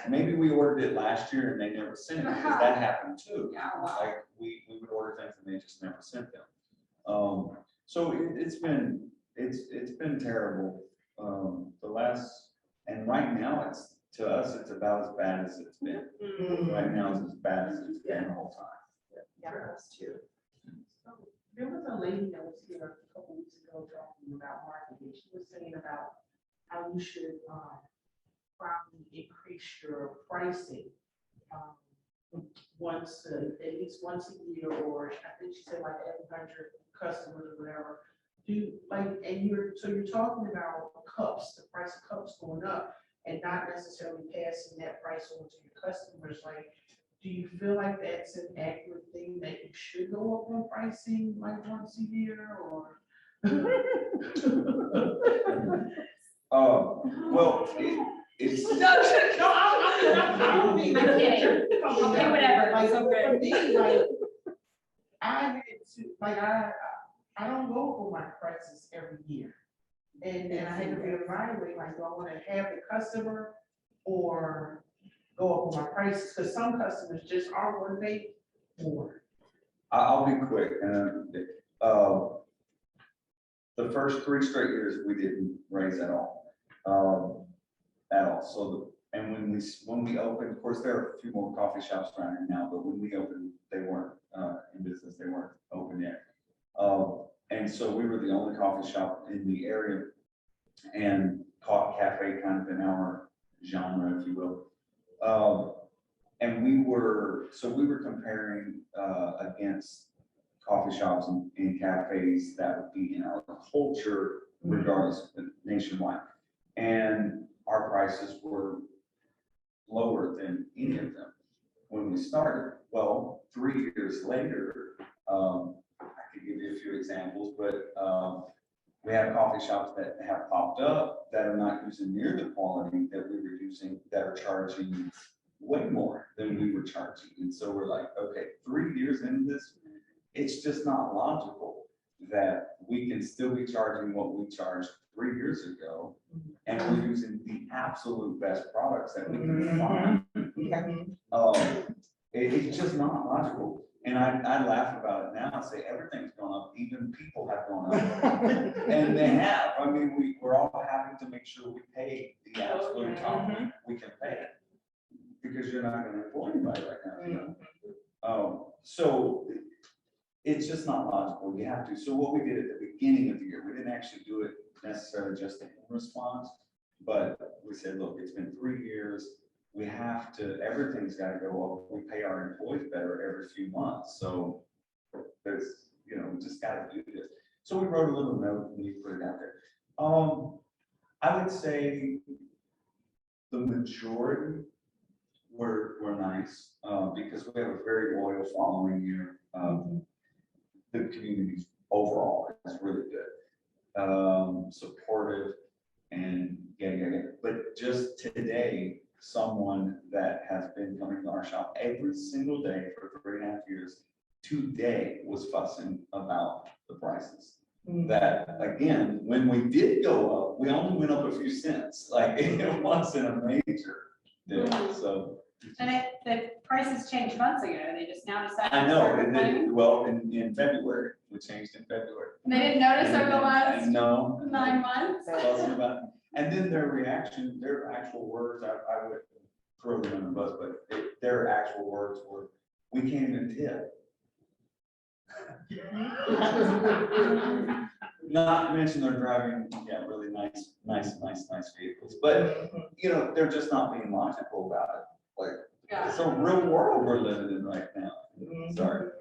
maybe we ordered it last year and they never sent it, because that happened too. Yeah, wow. Like, we would order things and they just never sent them. So it's been terrible. And right now, to us, it's about as bad as it's been. Right now, it's as bad as it's been the whole time. Yeah, us too. There was a lady that was here a couple weeks ago talking about marketing. She was saying about how you should probably increase your pricing once, at least once a year, or I think she said like every 100 customers or whatever. And you're talking about cups, the price of cups going up, and not necessarily passing that price on to your customers. Like, do you feel like that's an accurate thing that you should go up on pricing like once a year, or? Well, it's. I'm kidding. Okay, whatever. Like, So good. for me, like, I don't go over my prices every year. And I had to reevaluate, like, do I want to have the customer or go up on my prices? Because some customers just aren't going to pay more. I'll be quick. The first 3 straight years, we didn't raise at all. So, when we opened, of course, there are a few more coffee shops around here now, but when we opened, they weren't in business, they weren't open yet. And so we were the only coffee shop in the area, and cafe kind of in our genre, if you will. And we were comparing against coffee shops and cafes that would be in our culture, regardless, nationwide. And our prices were lower than any of them when we started. Well, 3 years later, I could give you a few examples, but we have coffee shops that have popped up that are not using near the quality that we were using, that are charging way more than we were charging. And so we're like, okay, 3 years into this, it's just not logical that we can still be charging what we charged 3 years ago, and we're using the absolute best products that we can find. It's just not logical. And I laugh about it now and say everything's gone up, even people have gone up. And they have. I mean, we're all having to make sure we pay the absolute top we can pay, because you're not going to employ anybody right now. So it's just not logical. You have to. So what we did at the beginning of the year, we didn't actually do it necessarily just in response, but we said, look, it's been 3 years. We have to, everything's got to go up. We pay our employees better every few months. So there's, we just got to do this. So we wrote a little note and we put it out there. I would say the majority were nice, because we have a very loyal following here. The community overall is really good, supportive, and yeah. But just today, someone that has been coming to our shop every single day for 3.5 years, today was fussing about the prices. That, again, when we did go up, we only went up a few cents. Like, it wasn't a major deal. So. And the prices changed months ago. They just now decided. I know, to start well, in February, we changed in February. And they didn't notice over the last No. 9 months. And then their reaction, their actual words, I would throw them in the bus, but their actual words were, "We can't even tip." Not to mention they're driving, really nice vehicles, but they're just not being logical about it. Like, it's a real world we're living in right now. Sorry.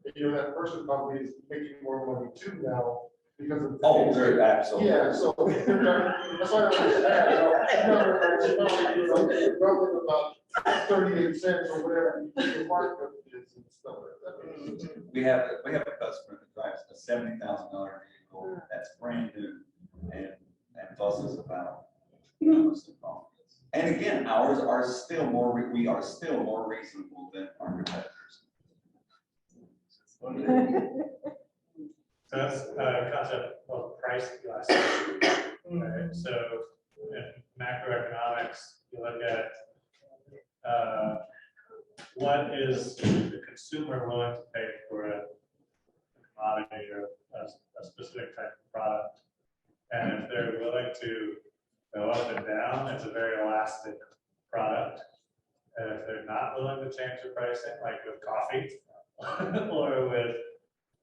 That person probably is making more money too now because of. Oh, they're absolutely. Yeah, so that's why I'm roughly about 38 cents or whatever the market is and stuff like that. We have a customer that drives a $70,000 vehicle that's brand new and fusses about most of the costs. And again, ours are still more. We are still more reasonable than our competitors. So that's a concept of price elasticity. Right? So in macroeconomics, you look at what is the consumer willing to pay for a commodity or a specific type of product. And if they're willing to go up and down, it's a very elastic product. And if they're not willing to change the pricing, like with coffee or with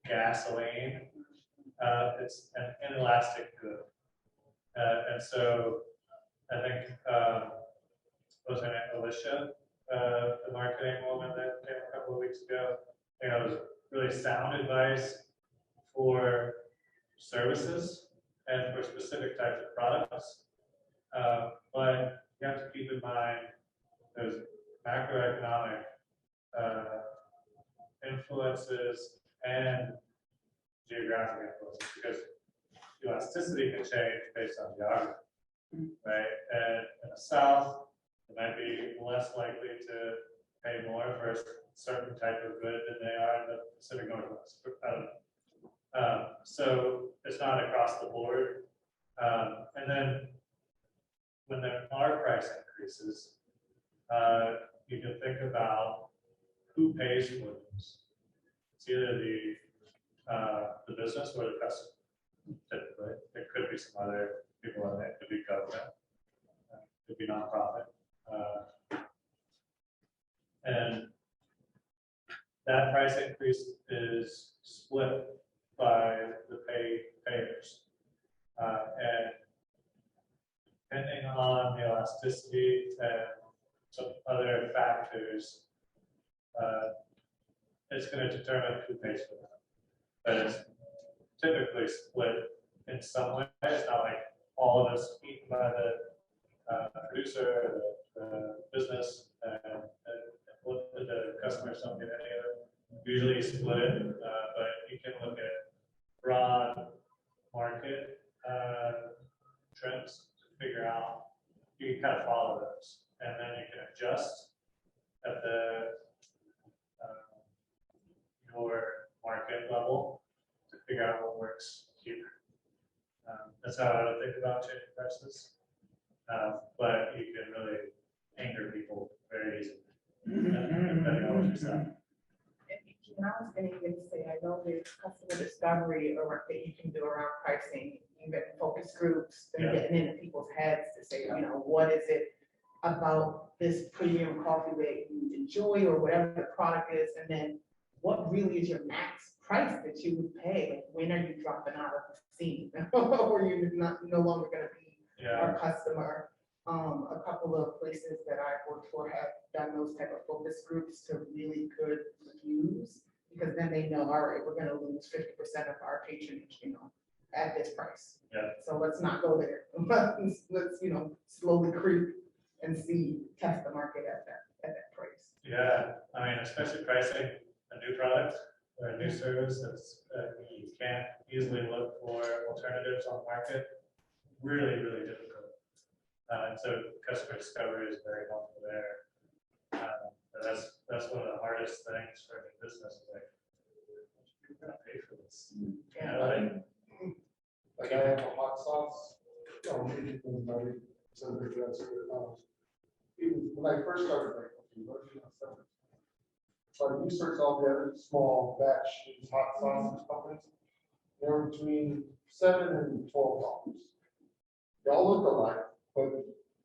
gasoline, it's an inelastic good. And so I think, was her name Alicia, the marketing woman that came a couple of weeks ago? I think it was really sound advice for services and for specific types of products. But you have to keep in mind there's macroeconomic influences and geographic influences, because elasticity can change based on geography, right? And in the South, they might be less likely to pay more for a certain type of good than they are in the Pacific Northwest. So it's not across the board. And then when there are price increases, you can think about who pays for those. It's either the business or the customer. Typically, it could be some other people in it. It could be government. It could be nonprofit. And that price increase is split by the payers. And depending on the elasticity and some other factors, it's going to determine who pays for that. But it's typically split in some way. It's not like all of us eaten by the producer, the business, and the customers don't get any of it. Usually split it, but you can look at broad market trends to figure out. You can kind of follow those, and then you can adjust at the your market level to figure out what works here. That's how I would think about changing prices. But you can really anger people very easily. Depending on what you say. And I was going to even say, I know there's customer discovery or that you can do around pricing, even focus groups, and getting into people's heads to say, you know, what is it about this premium coffee that you enjoy or whatever the product is, and then what really is your max price that you would pay? Like, when are you dropping out of the scene, or you're no longer going to be our customer? A couple of places that I've worked for have done those type of focus groups to really good reviews, because then they know, all right, we're going to lose 50% of our patronage, you know, at this price. Yeah. So let's not go there. Let's you know, slowly creep and see, test the market at that price. Yeah, I mean, especially pricing a new product or a new service that's you can't easily look for alternatives on the market. Really, really difficult. And so customer discovery is very helpful there. That's one of the hardest things for any business. Is like, you're gonna pay for this. Yeah, like I have a hot sauce. Even when I first started, like, okay, what do you want? So I researched all the other small batch hot sauce companies. They're between $7 and $12. They all look alike, but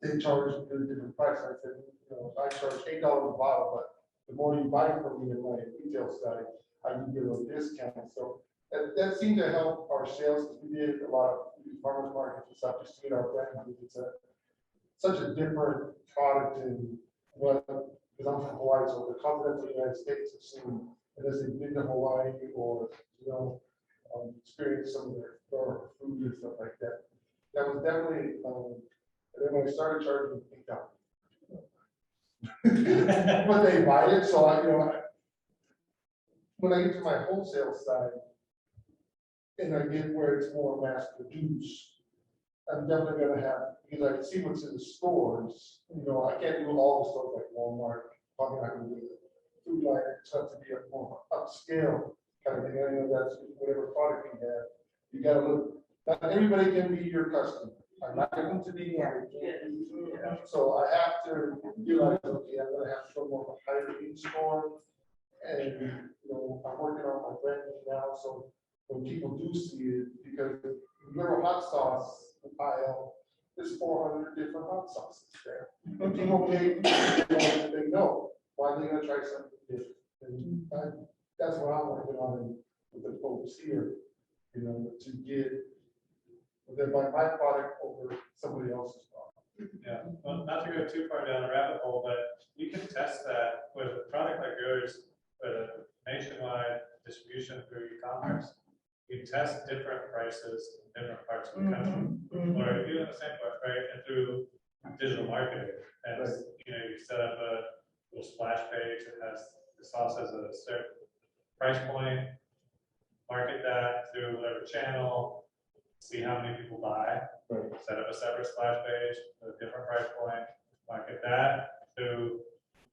they charge a really different price. I said, you know, I charge $8 a bottle, but the more you buy from me in my retail study, I can give a discount. So that seemed to help our sales, because we did a lot of farmers markets and stuff just to get our brand. It's such a different product than what, because I'm from Hawaii, so the continental United States have seen, unless they've been to Hawaii or, you know, experienced some of their food and stuff like that. That was definitely, and then when I started charging $8, but they buy it, so I, you know, when I get to my wholesale side, and I get where it's more mass produced, I'm definitely gonna have, because I can see what's in the stores. You know, I can't do all the stores like Walmart, probably not gonna do it. Food line, it's have to be a more upscale kind of thing. I know that's whatever product you have. You gotta look. Not everybody can be your customer. I'm not going to be, I can't be. So I have to realize, okay, I'm gonna have to go more of a higher end store. And, you know, I'm working on my branding now, so when people do see it, because little hot sauce aisle, there's 400 different hot sauces there. And people they know, why are they gonna try something different? And that's what I'm working on with the folks here, you know, to get, they buy my product over somebody else's product. Yeah, well, not to go too far down the rabbit hole, but you can test that with a product like yours, with a nationwide distribution through e-commerce. You test different prices in different parts of the country, or if you're in the same place, right, and through digital marketing. And, you know, you set up a little splash page that has, the sauce has a certain price point, market that through whatever channel, see how many people buy, set up a separate splash page with a different price point, market that through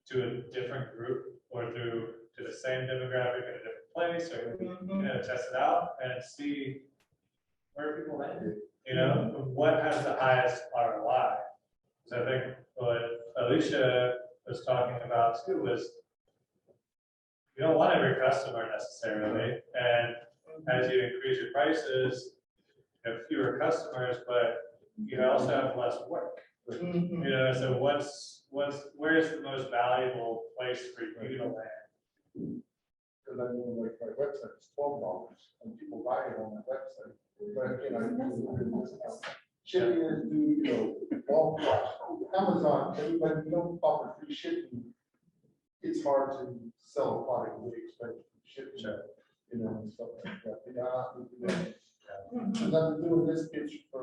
to a different group or through to the same demographic in a different place, or you know, test it out and see where people landed. You know, what has the highest ROI? Because I think what Alicia was talking about too was you don't want every customer necessarily, and as you increase your prices, you have fewer customers, but you also have less work. You know, so where's the most valuable place for you to land? Because I know like my website is $12 and people buy it on my website. But you know, shipping is due, you know, all Amazon, everybody, you don't offer free shipping. It's hard to sell a product with expensive shipping, you know, and stuff like that. Because I've been doing this pitch for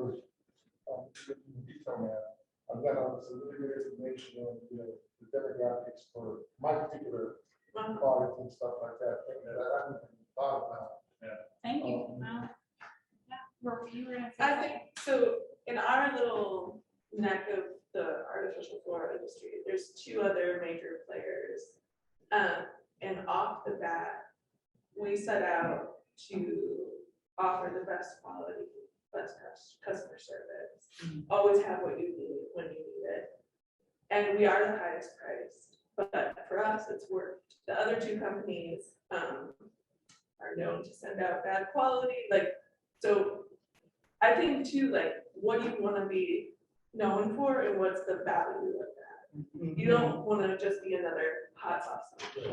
detail man. I've got some really good information on, you know, the demographics for my particular product and stuff like that, that I haven't even thought about. Thank you. Well, yeah, you were gonna say I something. think, so in our little neck of the artificial floral industry, there's two other major players. And off the bat, we set out to offer the best quality, best customer service. Always have what you need when you need it. And we are the highest priced, but for us, it's worked. The other two companies are known to send out bad quality, like, so I think too, like, what do you want to be known for and what's the value of that? You don't want to just be another hot sauce. You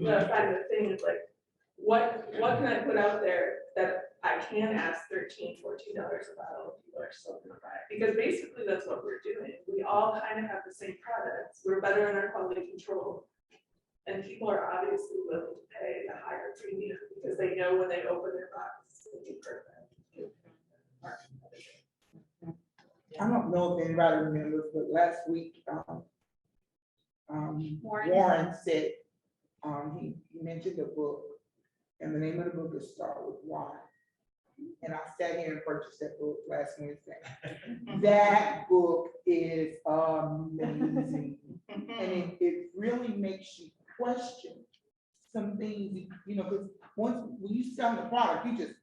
gotta find the thing is like, what can I put out there that I can ask $13, $14 a bottle, people are still gonna buy it? Because basically that's what we're doing. We all kind of have the same products. We're better in our quality control. And people are obviously willing to pay a higher premium because they know when they open their box, it'll be perfect. I don't know if anybody remembers, but last week, Warren said, he mentioned a book, and the name of the book is Start With Why. And I sat here and purchased that book last Wednesday. That book is amazing. And it really makes you question some things, you know, because when you sell the product, you just,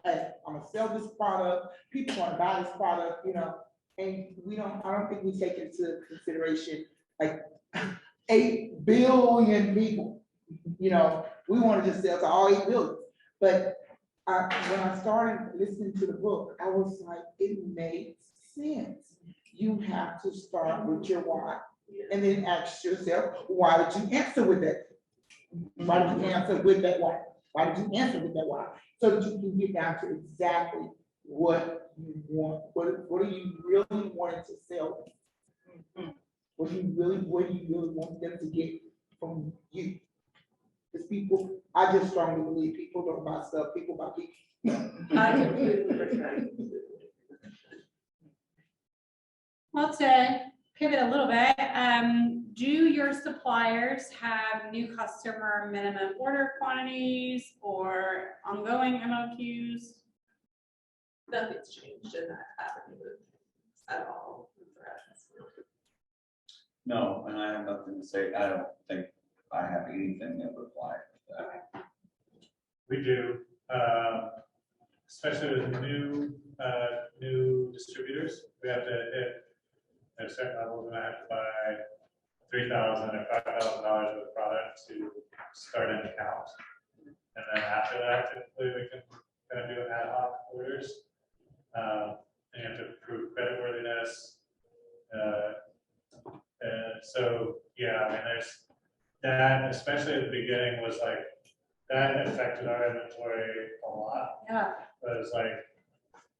hey, I'm gonna sell this product, people wanna buy this product, you know, and I don't think we take into consideration like 8 billion people, you know, we wanna just sell to all 8 billion. But when I started listening to the book, I was like, it makes sense. You have to start with your why. And then ask yourself, why did you answer with that? Why did you answer with that why? Why did you answer with that why? So that you can get down to exactly what you want. What are you really wanting to sell? What do you really want them to get from you? Because people, I just strongly believe people don't buy stuff, people buy people. I completely agree. Well, to pivot a little bit, do your suppliers have new customer minimum order quantities or ongoing MOQs? Nothing's changed in that avenue at all for us. No, and I have nothing to say. I don't think I have anything that would apply to that. We do, especially with new new distributors. We have to hit at certain levels, and I have to buy $3,000 or $5,000 worth of product to start an account. And then after that, typically we can kind of do ad hoc orders. And you have to prove creditworthiness. And so, yeah, I mean, there's that, especially at the beginning, was like, that affected our inventory a lot. Yeah. But it's like,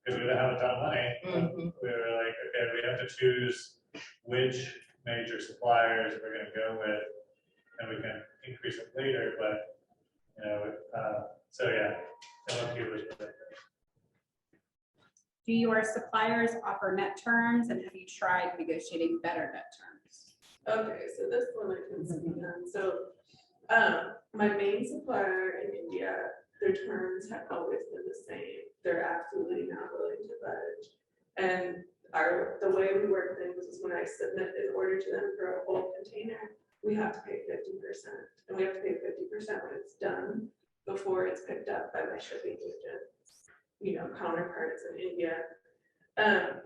because we didn't have a ton of money, we were like, okay, we have to choose which major suppliers we're gonna go with, and we can increase it later, but, you know, so yeah, LMP was really great. Do your suppliers offer net terms, and have you tried negotiating better net terms? Okay, so this one I can speak on. So, my main supplier in India, their terms have always been the same. They're absolutely not willing to budge. And the way we work things is when I submit an order to them for a whole container, we have to pay 50%. And we have to pay 50% when it's done before it's picked up by my shipping agent, you know, counterparts in India. And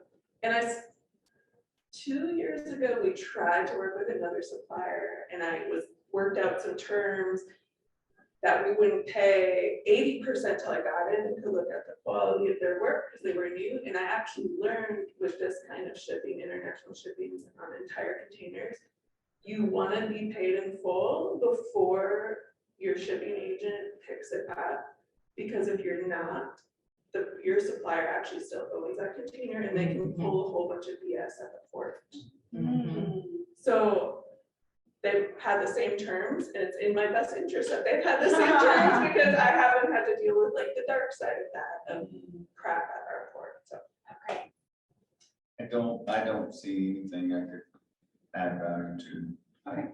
2 years ago, we tried to work with another supplier, and worked out some terms that we wouldn't pay 80% till I got in and could look at the quality of their work because they were new. And I actually learned with this kind of shipping, international shipping on entire containers, you want to be paid in full before your shipping agent picks it up, because if you're not, your supplier actually still owns that container and they can pull a whole bunch of BS at the port. So they've had the same terms, and it's in my best interest that they've had the same terms, because I haven't had to deal with like the dark side of that, of crap at our port, so. Okay. I don't see anything I could add value to. Okay.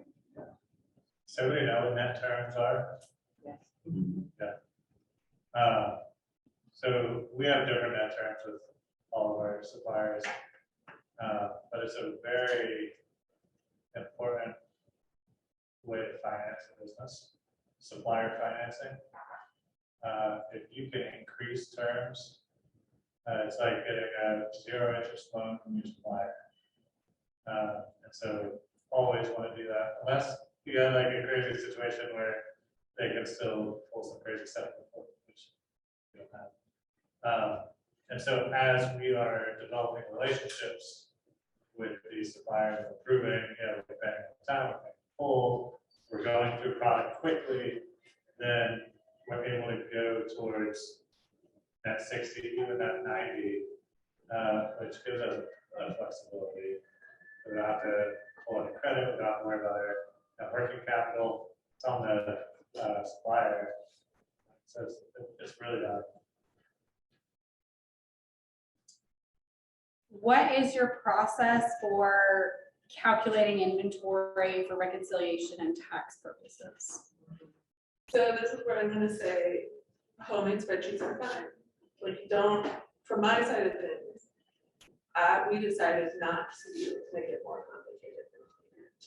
So we know what net terms are. Yes. Yeah. So we have different net terms with all of our suppliers, but it's a very important way to finance a business, supplier financing. If you can increase terms, it's like getting a 0 interest loan from your supplier. And so always want to do that, unless you got like a crazy situation where they can still pull some crazy stuff, which we don't have. And so as we are developing relationships with these suppliers, we're proving, you know, we're paying on time, we're paying full, we're going through product quickly, then we're able to go towards that 60, even that 90, which gives us a flexibility. We don't have to pull any credit, we don't have to worry about our working capital. It's on the supplier. So it's really valuable. What is your process for calculating inventory for reconciliation and tax purposes? So this is where I'm gonna say homemade spreadsheets are fine. Like, don't, from my side of things, we decided not to make it more complicated than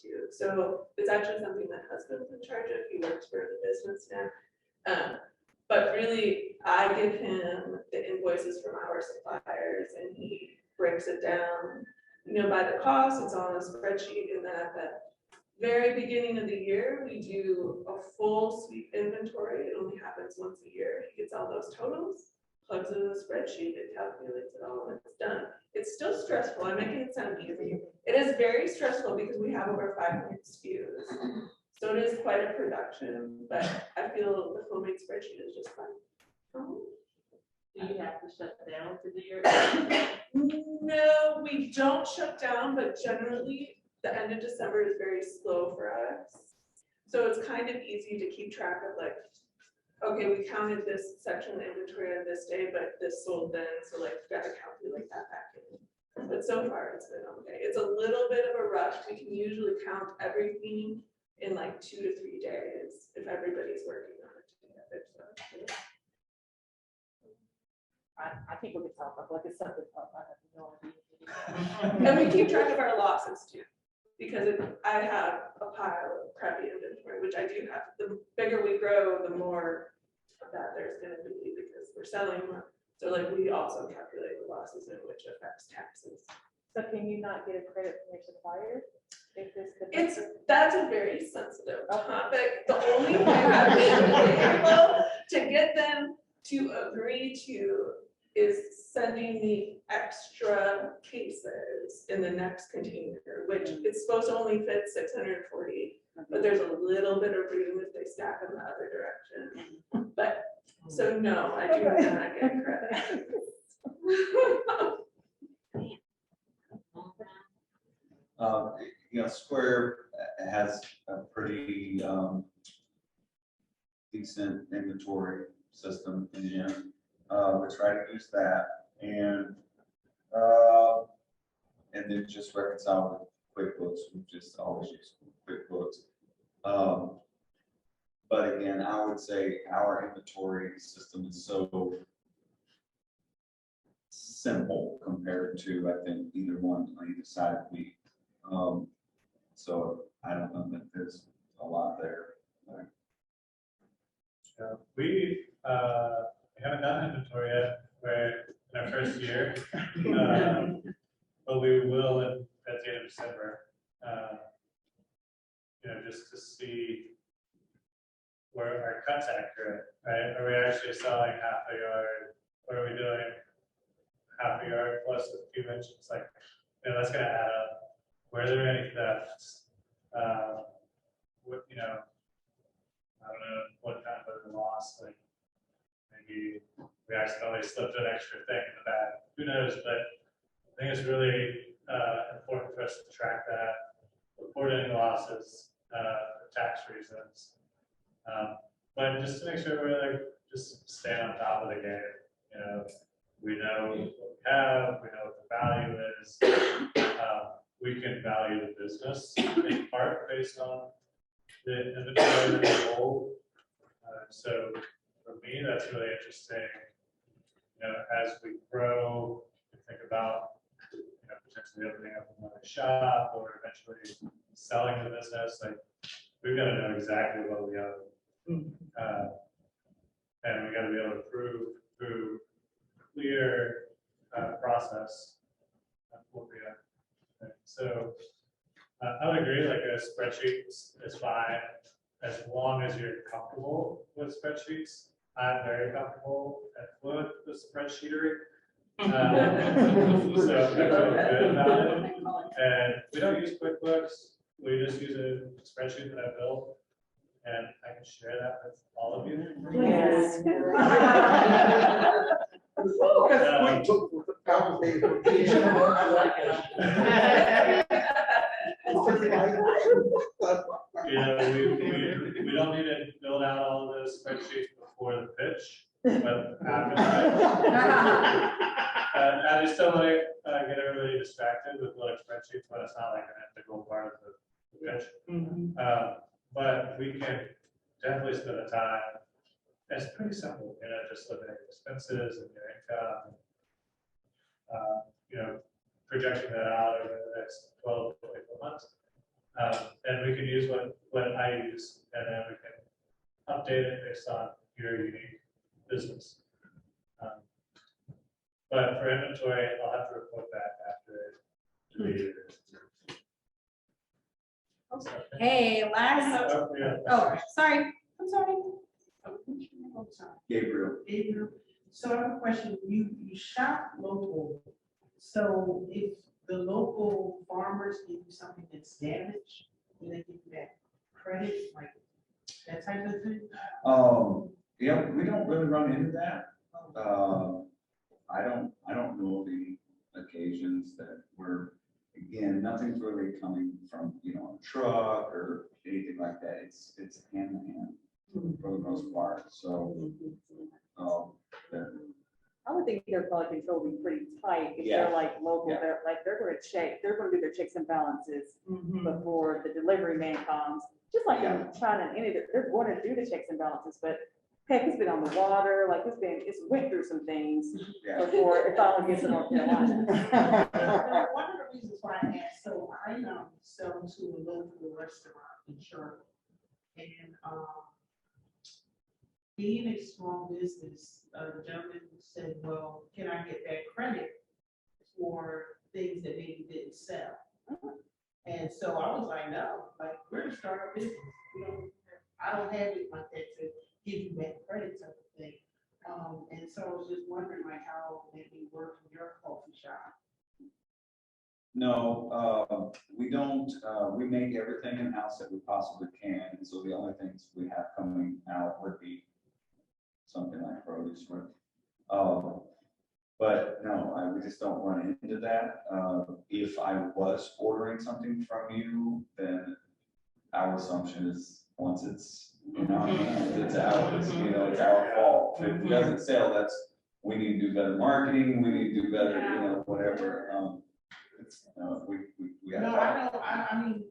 to. So it's actually something that husband's in charge of. He works for the business now. But really, I give him the invoices from our suppliers, and he breaks it down, you know, by the cost. It's on a spreadsheet, and then at the very beginning of the year, we do a full sweep inventory. It only happens once a year. He gets all those totals, plugs it in the spreadsheet, it calculates it all, and it's done. It's still stressful. I'm making it sound easy. It is very stressful because we have over 500 SKUs. So it is quite a production, but I feel the homemade spreadsheet is just fine. Do you have to shut down to do your? No, we don't shut down, but generally the end of December is very slow for us. So it's kind of easy to keep track of, like, okay, we counted this section of inventory on this day, but this sold then, so like we gotta calculate that back in. But so far it's been okay. It's a little bit of a rush. We can usually count everything in like 2 to 3 days if everybody's working on it together. So. I think we can talk about, like, it's something I have no idea. And we keep track of our losses too, because I have a pile of crappy inventory, which I do have. The bigger we grow, the more that there's gonna be, because we're selling more. So like we also calculate the losses in which affects taxes. So can you not get a credit from your supplier? If it's the. That's a very sensitive topic. The only way I've been able to get them to agree to is sending me extra cases in the next container, which it's supposed to only fit 640, but there's a little bit of room if they stack them the other direction. But, so no, I do not get credit. Square has a pretty decent inventory system in here. We try to use that and then just reconcile with QuickBooks. We just always use QuickBooks. But again, I would say our inventory system is so simple compared to, I think, either one on either side of me. So I don't know that there's a lot there. Yeah, we haven't done inventory yet, we're in our first year, but we will at the end of December. Just to see where our cut's accurate, right? Are we actually selling half a yard? Or are we doing half a yard plus a few inches? Like, that's gonna add up. Were there any thefts? I don't know what kind of a loss, like maybe we accidentally slipped an extra thing in the bag. Who knows? But I think it's really important for us to track that, report any losses for tax reasons. But just to make sure we're like just staying on top of the game. We know what we have, we know what the value is. We can value the business in part based on the inventory as a whole. So for me, that's really interesting. As we grow, we think about potentially opening up another shop or eventually selling the business. Like we've got to know exactly what we own, and we got to be able to prove through clear process what we have. So I would agree, like a spreadsheet is fine as long as you're comfortable with spreadsheets. I'm very comfortable and fluent with spreadsheetery. So I feel good about it. And we don't use QuickBooks. We just use a spreadsheet that I built. And I can share that with all of you. Yes. We don't need to build out all of those spreadsheets before the pitch, but after the pitch. I just don't want to get everybody distracted with like spreadsheets, but it's not like an integral part of the pitch. But we can definitely spend the time. It's pretty simple, just looking at expenses and your income. Projecting that out over the next 12 to 24 months. And we can use what I use, and then we can update it based on your unique business. But for inventory, I'll have to report back after the year. Hey, last, sorry, I'm sorry. Gabriel. So I have a question. You shop local. So if the local farmers give you something that's damaged, do they give you that credit, like that type of thing? Yeah, we don't really run into that. I don't know the occasions that we're, again, nothing's really coming from, a truck or anything like that. It's hand to hand for the most part. So, I would think their quality control would be pretty tight if they're like local, Yeah. they're gonna do their checks and balances before the delivery man comes. Just like in China and India, they're going to do the checks and balances, but heck, it's been on the water, like it's went through some things before it finally gets to North Carolina. One of the reasons why I asked, so I sell to a local restaurant in Charlotte, and being a small business, the gentleman said, well, can I get that credit for things that maybe didn't sell? And so I was like, no, like, we're a startup business. I don't have it like that to give you that credit type of thing. And so I was just wondering like how maybe work in your coffee shop. No, we don't, we make everything in-house that we possibly can, and so the only things we have coming out would be something like produce, right? But no, we just don't run into that. If I was ordering something from you, then our assumption is once it's in our hands, it's it's our fault. If it doesn't sell, we need to do better marketing, we need to do better, whatever. We have. No, I know, I mean,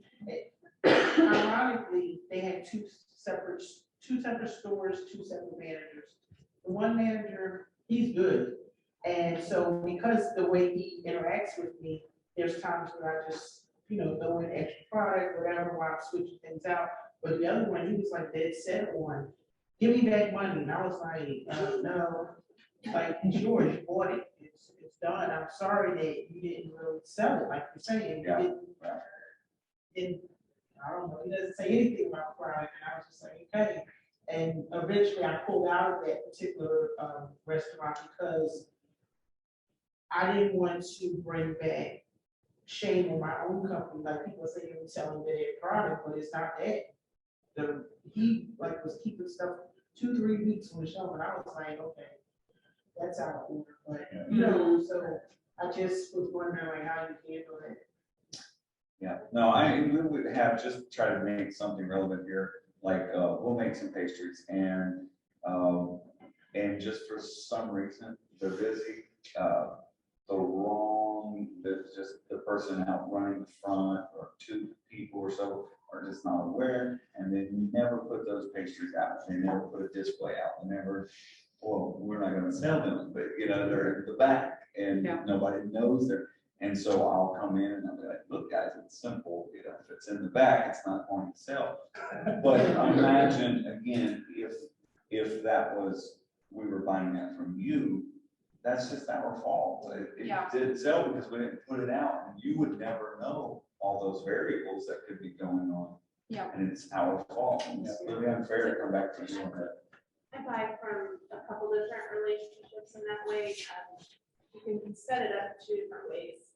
ironically, they had two separate stores, two separate managers. The one manager, he's good. And so because the way he interacts with me, there's times where I just, throw in extra product, whatever, while I'm switching things out. But the other one, he was like dead set on, give me back money. And I was like, no, like, it's yours, you bought it, it's done. I'm sorry that you didn't really sell it, like you're saying. Yeah. And I don't know, he doesn't say anything about product, and I was just like, okay. And eventually I pulled out of that particular restaurant because I didn't want to bring back shame on my own company. Like people say you're selling bad product, but it's not that. He was keeping stuff 2-3 weeks on the shelf, and I was like, okay, that's out of order. But so I just was wondering like how you handle it. Yeah, no, we would have just try to make something relevant here. Like we'll make some pastries, and just for some reason they're busy. There's just the person out running the front or 2 people or so are just not aware, and then never put those pastries out. They never put a display out. They never, well, we're not going to sell them, but they're in the back, and nobody knows they're. And so I'll come in and I'll be like, look, guys, it's simple. If it's in the back, it's not going to sell. But imagine again, if that was, we were buying that from you, that's just our fault. It didn't sell because we didn't put it out, and you would never know all those variables that could be going on. Yeah. And it's our fault. And it's really unfair to come back to you on that. I buy from a couple different relationships in that way. You can set it up 2 different ways.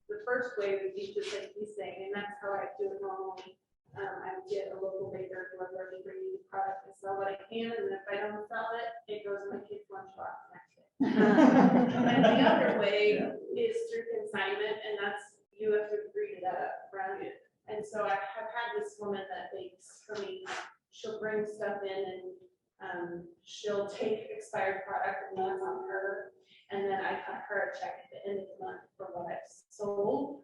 The first way would be just like he's saying, and that's how I do it normally. I would get a local baker who has already bringing the product to sell what I can, and if I don't sell it, it goes in my kid's lunchbox next day. And the other way is through consignment, and that's, you have to agree to that up front. And so I have had this woman that bakes for me. She'll bring stuff in and she'll take expired product and that's on her. And then I cut her a check at the end of the month for what I've sold.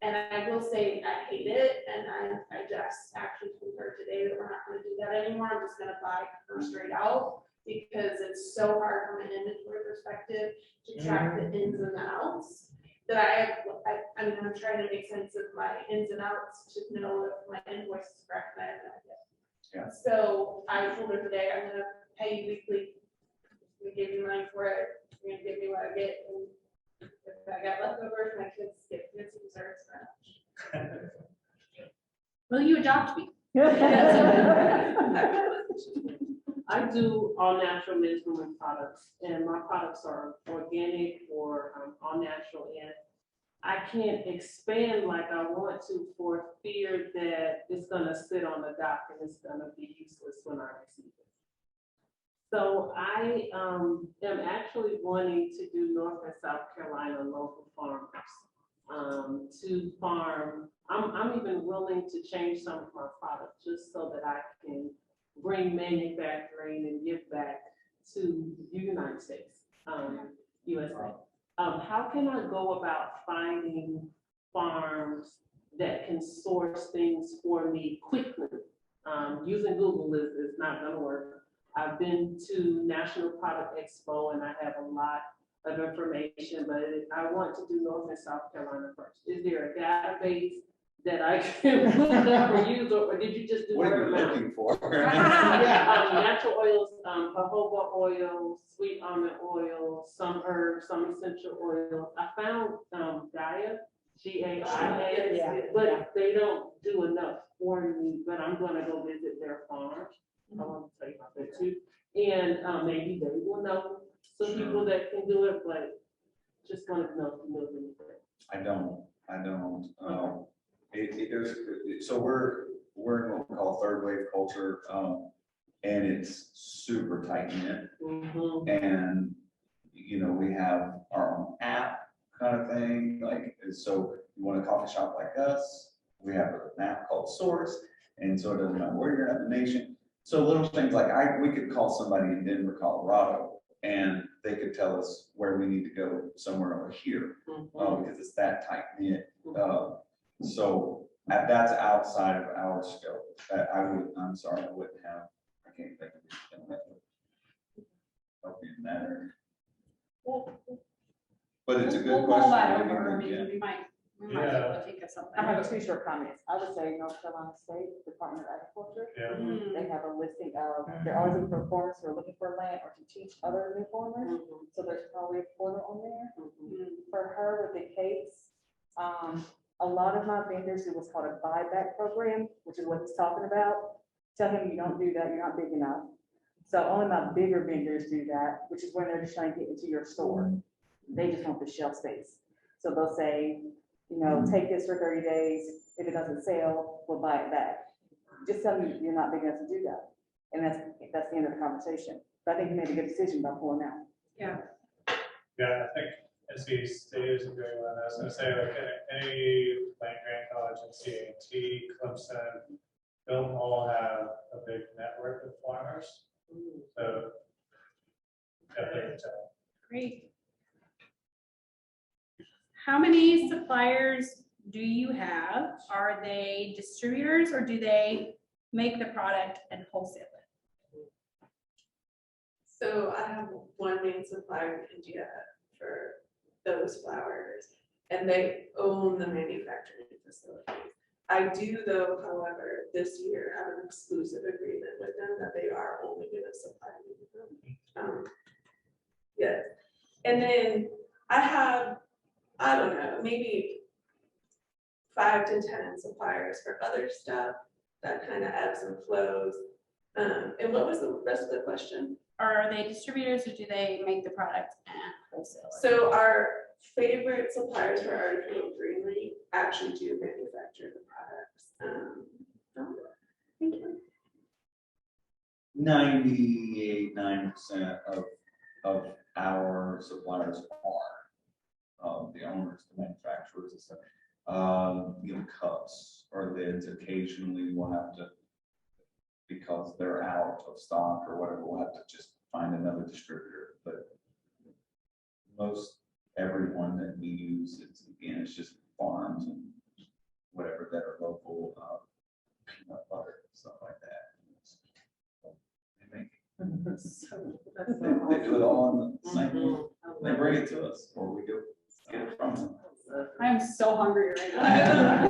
And I will say I hate it, and I just actually told her today that we're not going to do that anymore. I'm just going to buy her straight out because it's so hard from an inventory perspective to track the ins and outs that I mean, I'm trying to make sense of my ins and outs to know if my invoice is correct, and I have no idea. Yeah. So I told her today, I'm going to pay you weekly. We give you money for it. You're going to give me what I get. And if I got leftovers, my kids get fancy desserts for lunch. Will you adopt me? I do all natural men's grooming products, and my products are organic or all natural, and I can't expand like I want to for fear that it's gonna sit on the dock and it's gonna be useless when I receive it. So I am actually wanting to do North and South Carolina local farmers to farm. I'm even willing to change some of my products just so that I can bring manufacturing and give back to the United States, USA. How can I go about finding farms that can source things for me quickly? Using Google is not gonna work. I've been to National Product Expo and I have a lot of information, but I want to do North and South Carolina first. Is there a database that I can look up or use, or did you just do? What are you word of mouth? looking for? Natural oils, jojoba oil, sweet almond oil, some herbs, some essential oil. I found, Gaia, Gaia, Yeah. but they don't do enough for me, but I'm gonna go visit their farm. I want to tell you about that too. And, maybe they will know some people that can do it, but just wanted to know if you know anything. I don't. So we're in what we call third wave culture, and it's super tight knit. Mhm. And, you know, we have our own app kind of thing, like, so you want a coffee shop like us, we have an app called Source, and so it doesn't matter where you're at in the nation. So little things like we could call somebody in Denver, Colorado, and they could tell us where we need to go somewhere over here, because it's that tight knit. So that's outside of our scope. I'm sorry, I wouldn't have, I can't think of anything that would help you in that area. But it's a good We'll question. mull that I think over. I we mean, can. we might be able to think of something. I have 2 short comments. I would say North Carolina State Department of Agriculture. Yeah. They have a listing of, they're always looking for farmers who are looking for land or to teach other new farmers. So there's probably a portal on there. For her with the cakes, a lot of my vendors do what's called a buyback program, which is what he's talking about. Tell him you don't do that, you're not big enough. So only my bigger vendors do that, which is when they're just trying to get into your store. They just want the shelf space. So they'll say, you know, take this for 30 days. If it doesn't sell, we'll buy it back. Just tell me you're not big enough to do that. And that's the end of the conversation. But I think you made a good decision by pulling out. Yeah, I think NC State is a great one. I was gonna say, like, any land grant college, NCAT, Clemson, don't all have a big network of farmers. So definitely tell. Great. How many suppliers do you have? Are they distributors or do they make the product and wholesale it? So I have one main supplier in India for those flowers, and they own the manufacturing facilities. I do though, however, this year have an exclusive agreement with them that they are only gonna supply me with them. Yes, and then I have, I don't know, maybe 5 to 10 suppliers for other stuff that kind of ebbs and flows. And what was the rest of the question? Are they distributors or do they make the product and wholesale it? So our favorite suppliers for artificial greenery actually do manufacture the products. Thank you. 98% of our suppliers are the owners, the manufacturers and stuff. You know, cups or lids, occasionally we'll have to, because they're out of stock or whatever, we'll have to just find another distributor. But most everyone that we use, it's just farms and whatever that are local, peanut butter, stuff like that. They do it all in the same, they bring it to us or we go get it from them. I am so hungry right now.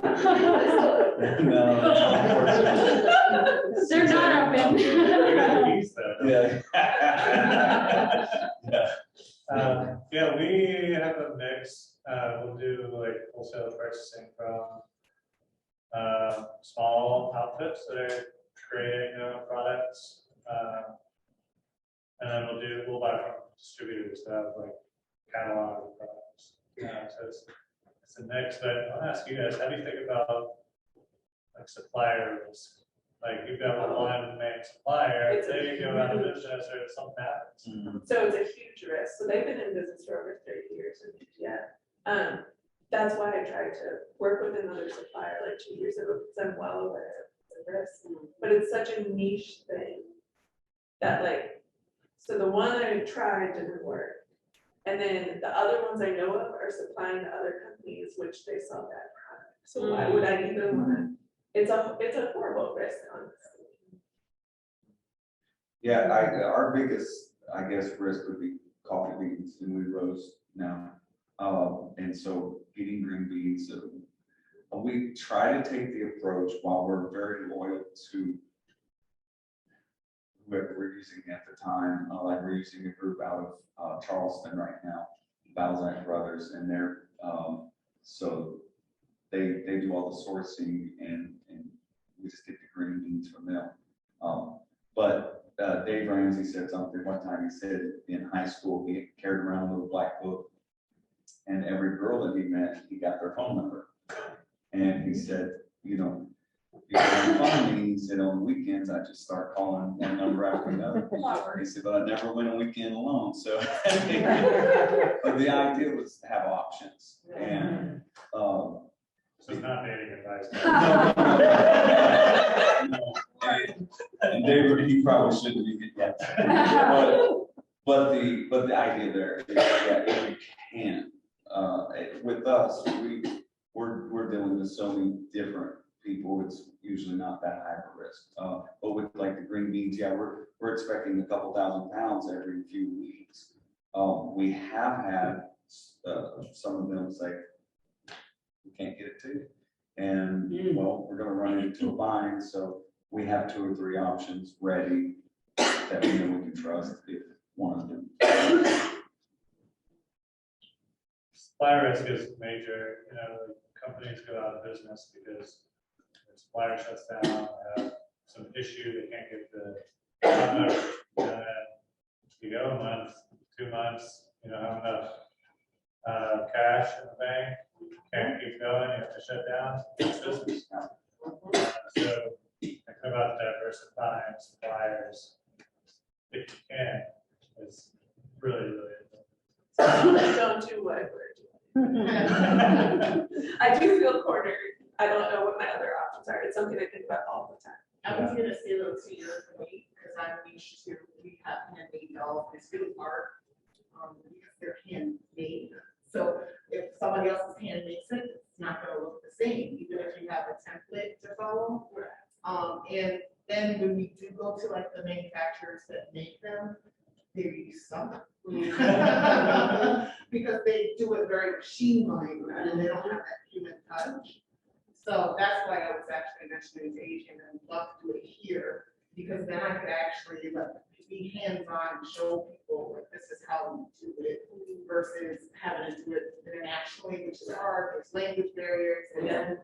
They're not open. Yeah. Yeah, we have a mix. We'll do like wholesale purchasing from small outfits that are creating products. And then we'll buy from distributors that have like catalog of products. So it's a mix, but I'll ask you guys, how do you think about like supplier risk? Like you've got one main supplier, if they go out of business or something happens. So it's a huge risk. So they've been in business for over 30 years in India. That's why I tried to work with another supplier like 2 years ago, because I'm well aware of the risk. But it's such a niche thing that like, so the one I tried didn't work. And then the other ones I know of are supplying to other companies, which they sell that product. So why would I even want to? It's a horrible risk, honestly. Yeah, our biggest, I guess, risk would be coffee beans, and we roast now. And so getting green beans, we try to take the approach while we're very loyal to whoever we're using at the time. Like we're using a group out of Charleston right now, Balzac Brothers, and they're, so they do all the sourcing and we just get the green beans from them. But Dave Ramsey said something one time. He said in high school, he carried around a little black book, and every girl that he met, he got their phone number. And he said, you know, if you find me, he said, on weekends, I just start calling one number after another. He said, but I never went a weekend alone. So but the idea was to have options. And So it's not dating advice. No. And David, he probably shouldn't be yet. But the idea there is that if you can, with us, we're dealing with so many different people. It's usually not that high of a risk. But with like the green beans, yeah, we're expecting a couple thousand pounds every few weeks. We have had some of them say, we can't get it to you. And well, we're gonna run into a bind, so we have 2 or 3 options ready that we know we can trust if one of them. Supply risk is major, you know, companies go out of business because the supplier shuts down, they have some issue, they can't get the product, and you go a month, 2 months, you don't have enough cash in the bank, you can't keep going, you have to shut down, it's business. So think about diversifying suppliers if you can, it's really, really important. Don't do what we're doing. I do feel cornered. I don't know what my other options are. It's something I think about all the time. I was gonna say those 2 years for me, because I'm used to, we have handmade dolls, and it's really hard, because they're handmade. So if somebody else's hand makes it, it's not gonna look the same, even if you have a template to follow. And then when we do go to like the manufacturers that make them, they really suck. Because they do it very machine-like, and they don't have that human touch. So that's why I was actually mentioning to Adrian, and I'd love to do it here, because then I could actually like be hands-on and show people like this is how we do it, versus having to do it internationally, which is hard. There's language barriers, and then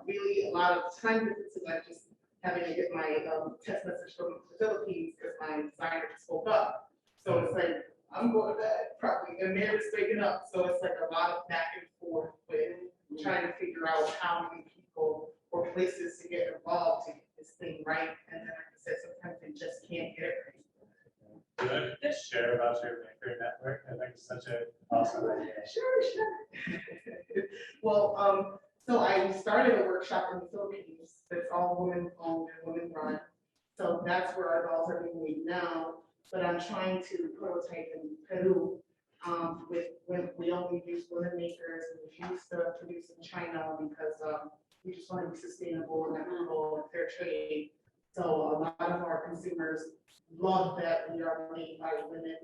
really a lot of time differences. Like just having to get my text message from the Philippines because my designer just woke up. So it's like I'm going to bed probably, and they're just waking up. So it's like a lot of back and forth with trying to figure out how many people or places to get involved to get this thing right. And then like I said, sometimes they just can't get it right. Could I just share about your maker network? I think it's such an awesome idea. Sure. Well, so I started a workshop in the Philippines that's all women owned and women run. So that's where our dolls are being made now. But I'm trying to prototype in Peru with when we only use women makers, and we refuse to produce in China because we just want to be sustainable and equitable and fair trade. So a lot of our consumers love that we are made by women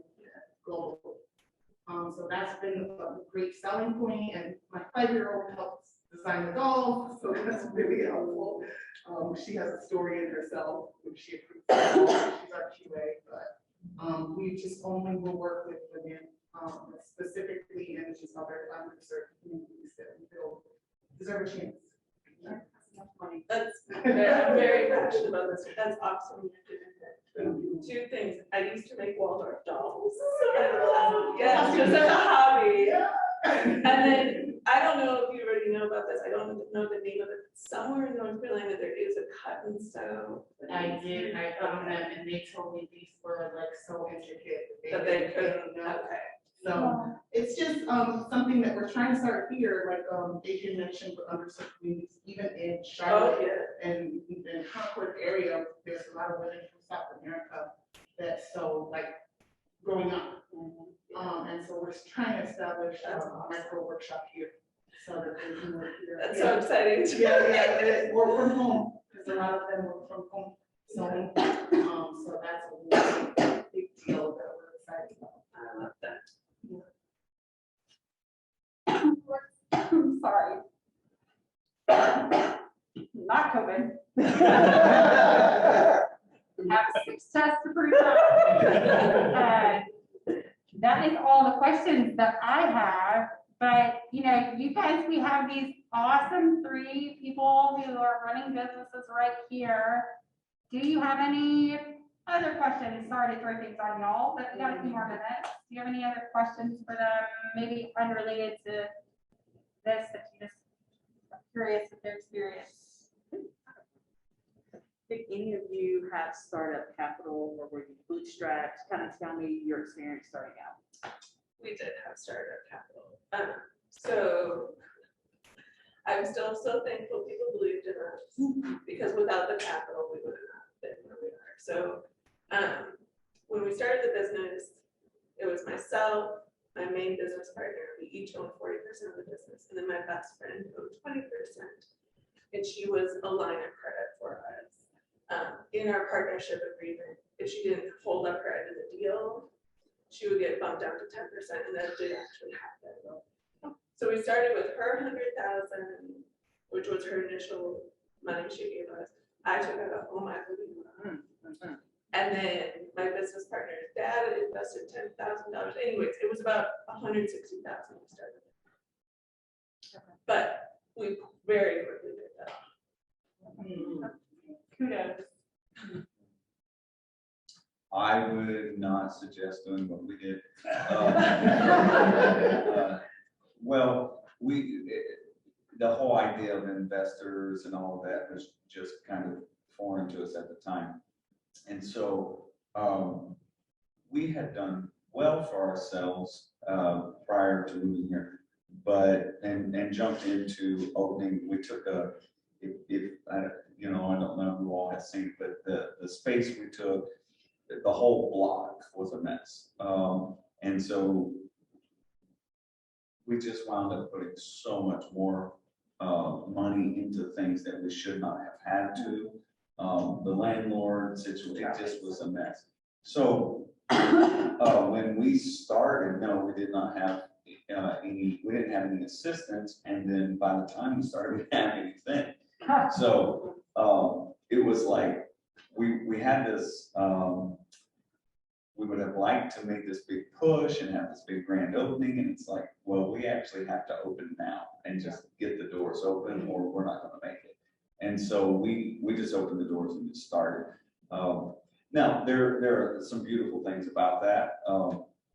globally. So that's been a great selling point, and my 5-year-old helps design the dolls, so that's really helpful. She has a story in herself, which she approves. She's our QA, but we just only will work with women, specifically in these other underserved communities that we feel deserve a chance. That's, I'm very passionate about this. That's awesome. 2 things. I used to make Waldorf dolls. Yes, just as a hobby. And then I don't know if you already know about this. I don't know the name of it. Somewhere in North Carolina, there is a cut and sew. I did. I found them, and they told me these were like so intricate That they couldn't. Okay. So it's just something that we're trying to start here, like Adrian mentioned, with underserved communities, even in Charlotte and in Concord area, there's a lot of women from South America that sew like growing up. And so we're trying to establish a micro workshop here so that they can work here. That's so exciting. Yeah, work from home, because a lot of them work from home. So that's a really big deal that we're excited about. I love that. Sorry. Not COVID. Have 6 tests to prove that. That is all the questions that I have, but you know, you guys, we have these awesome 3 people who are running businesses right here. Do you have any other questions? Sorry to throw things on y'all, but we got a few more minutes. Do you have any other questions for them? Maybe unrelated to this, that you just are curious with their experience? Did any of you have startup capital or were you bootstrapped? Kind of tell me your experience starting out. We did have startup capital. So I'm still so thankful people believed in us, because without the capital, we wouldn't have been where we are. So when we started the business, it was myself, my main business partner, we each owned 40% of the business, and then my best friend owned 20%. And she was a line of credit for us. In our partnership agreement, if she didn't hold up her end of the deal, she would get bumped down to 10%, and that did actually happen. So we started with her 100,000, which was her initial money she gave us. I took out a home equity loan. And then my business partner's dad invested $10,000. Anyways, it was about $160,000 we started. But we very quickly picked up. Kudos. I would not suggest doing what we did. Well, the whole idea of investors and all of that was just kind of foreign to us at the time. And so we had done well for ourselves prior to moving here, but and jumped into opening. We took I don't know who all has seen it, but the space we took, the whole block was a mess. And so we just wound up putting so much more money into things that we should not have had to. The landlord situation, it just was a mess. So when we started, no, we did not have we didn't have any assistance. And then by the time we started, we didn't have anything. So it was like, we had this, we would have liked to make this big push and have this big grand opening. And it's like, well, we actually have to open now and just get the doors open or we're not going to make it. And so we just opened the doors and just started. Now, there are some beautiful things about that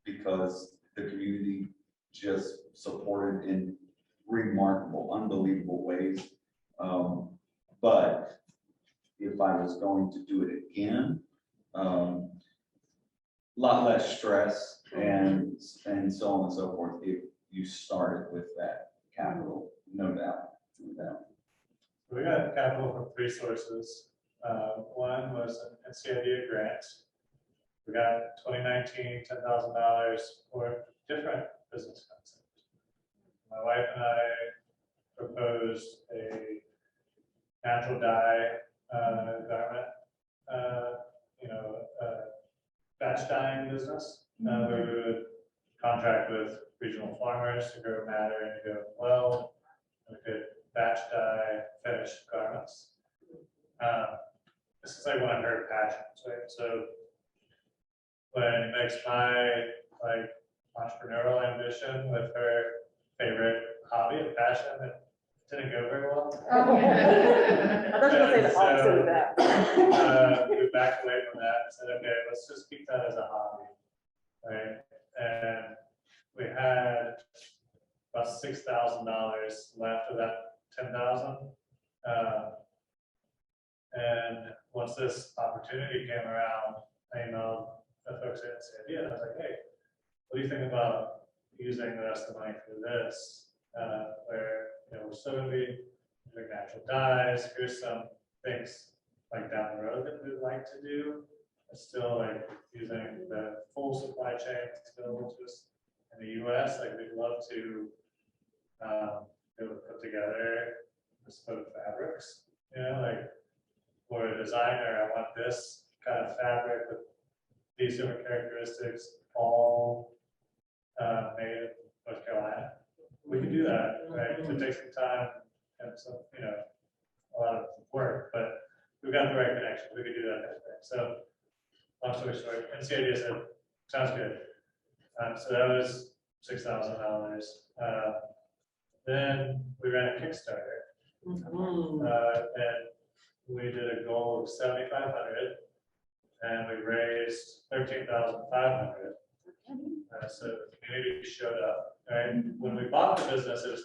because the community just supported in remarkable, unbelievable ways. But if I was going to do it again, a lot less stress and so on and so forth if you started with that capital, no doubt. We got capital from 3 sources. One was an NCID grant. We got 2019 $10,000 for a different business concept. My wife and I proposed a natural dye garment, batch dyeing business. We would contract with regional farmers to grow matter and to go well. We could batch dye finished garments. This is like one of her passions, right? So when it makes my entrepreneurial ambition with her favorite hobby and passion, it didn't go very well. Oh. I thought you were going to say the opposite of that. We backed away from that and said, okay, let's just keep that as a hobby, right? And we had about $6,000 left of that 10,000. And once this opportunity came around, I emailed the folks at NCID and I was like, hey, what do you think about using the rest of the money for this? Where we're still going to be doing natural dyes. Here's some things like down the road that we'd like to do. It's still like using the full supply chain available to us in the US. Like we'd love to be able to put together bespoke fabrics. Like for a designer, I want this kind of fabric with these different characteristics, all made in North Carolina. We can do that, right? To take some time and some, a lot of work, but we've got the right connection, we could do that next thing. So, long story short, NCID said, sounds good. So that was $6,000. Then we ran a Kickstarter, and we did a goal of 7,500, and we raised 13,500. So the community showed up, right? When we bought the business,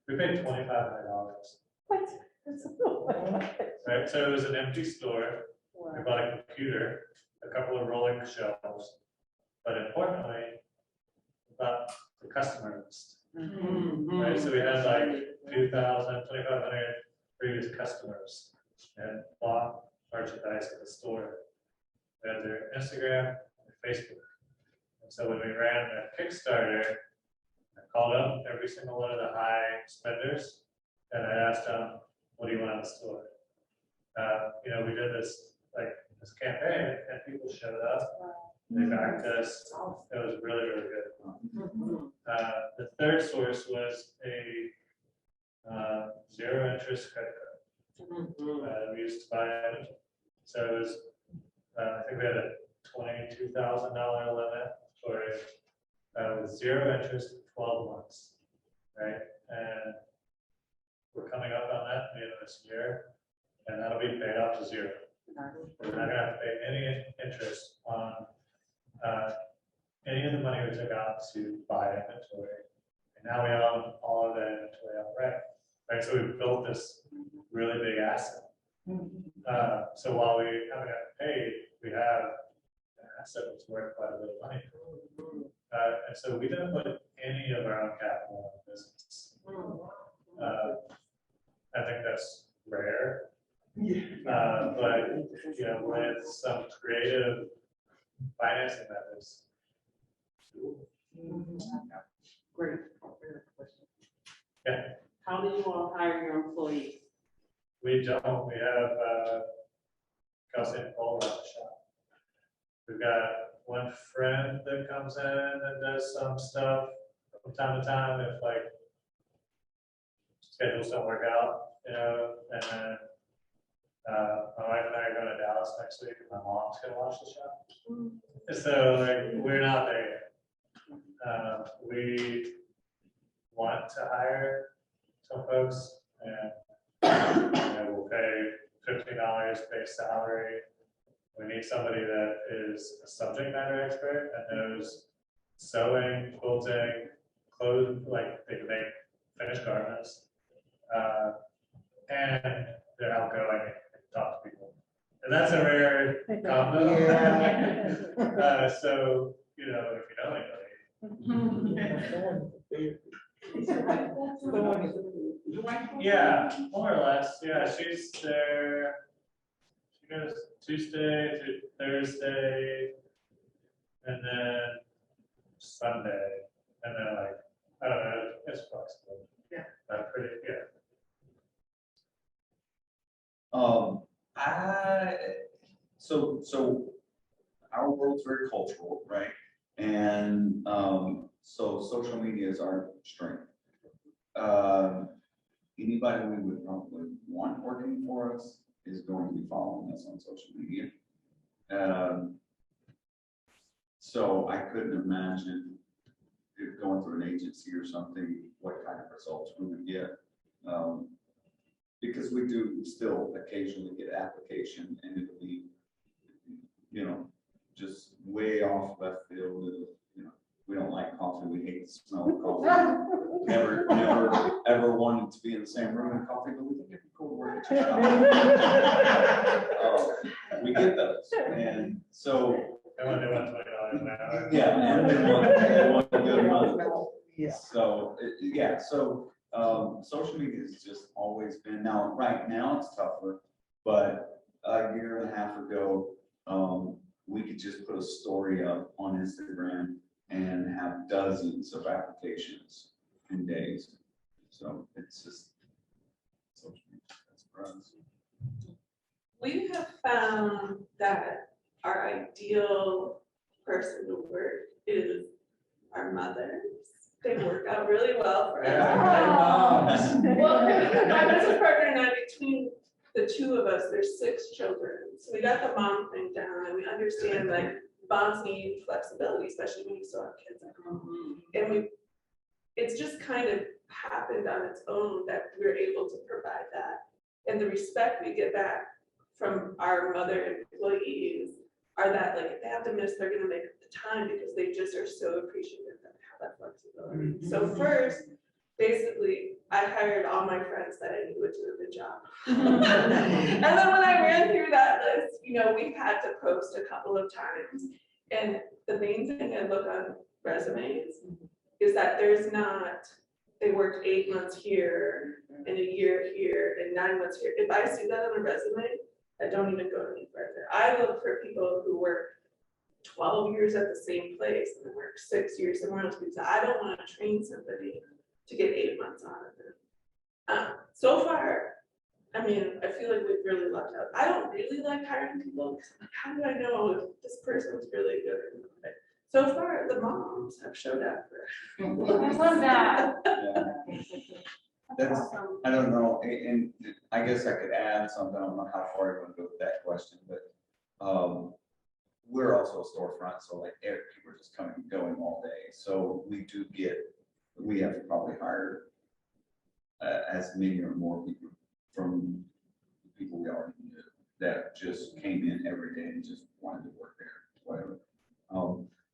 we paid $2,500. What? That's Right, so it was an empty store. We bought a computer, a couple of rolling shelves, but importantly, we bought the customer list. Right, so we had like 2,000, 2,500 previous customers and bought merchandise at the store. We had their Instagram and Facebook. And so when we ran a Kickstarter, I called up every single one of the high spenders and I asked them, what do you want in the store? We did this campaign and people showed up. They backed us. It was really, really good. The third source was a zero interest credit card. We used to buy it. So it was, I think we had a $22,000 limit for it with zero interest for 12 months, right? And we're coming up on that at the end of this year, and that'll be paid off to zero. We're not gonna have to pay any interest on any of the money we took out to buy inventory. And now we own all of that inventory outright, right? So we've built this really big asset. So while we haven't gotten paid, we have an asset that's worth quite a bit of money. And so we didn't put any of our own capital in the business. I think that's rare. But with some creative financing methods. Great. Yeah. How do you all hire your employees? We don't. We have Kelsey and Cole around the shop. We've got one friend that comes in and does some stuff from time to time if schedules don't work out, and then my wife and I are going to Dallas next week and my mom's gonna watch the shop. So we're not there yet. We want to hire some folks and we'll pay $15 base salary. We need somebody that is a subject matter expert and knows sewing, quilting, clothes, they can make finished garments. And they're outgoing and talk to people. And that's a rare combo. So, if you know anybody. Yeah, more or less. Yeah, she's there. She goes Tuesday to Thursday, and then Sunday, and then I don't know. It's flexible. Yeah. Pretty. Yeah. So our world's very cultural, right? And so social media is our strength. Anybody we would probably want working for us is going to be following us on social media. So I couldn't imagine if going through an agency or something, what kind of results we would get. Because we do still occasionally get application and it'll be, just way off left field. We don't like coffee. We hate the smell of coffee. Never ever wanted to be in the same room with coffee, but we think it'd be cool to work at your shop. We get those. And so. They want $20 an hour. Yeah, and they want good money. Yeah. So, social media has just always been, right now it's tougher, but a year and a half ago, we could just put a story up on Instagram and have dozens of applications in days. So it's just social media. That's for us. We have found that our ideal person to work is our mothers they work out really well for Yeah. us. Well, my business partner and I, between the two of us, there's 6 children. So we got the mom thing down and we understand like moms need flexibility, especially when you still have kids at home. And it's just kind of happened on its own that we're able to provide that. And the respect we get back from our mother employees are that like if they have to miss, they're gonna make up the time because they just are so appreciative that they have that flexibility. So first, basically, I hired all my friends that I knew would do a good job. And then when I ran through that list, you know, we've had to post a couple of times. And the main thing I look on resumes is that there's not, they worked 8 months here and a year here and 9 months here. If I see that on a resume, I don't even go any further. I look for people who work 12 years at the same place and then work 6 years somewhere else because I don't want to train somebody to get 8 months out of it. So far, I mean, I feel like we've really lucked out. I don't really like hiring people because I'm like, how do I know if this person's really good or not? So far, the moms have showed up for. I love that. That's, I don't know, and I guess I could add something, I don't know how far you want to go with that question, but we're also a storefront, so like people are just coming and going all day. So we have probably hired as many or more people from people we already knew that just came in every day and just wanted to work there, whatever.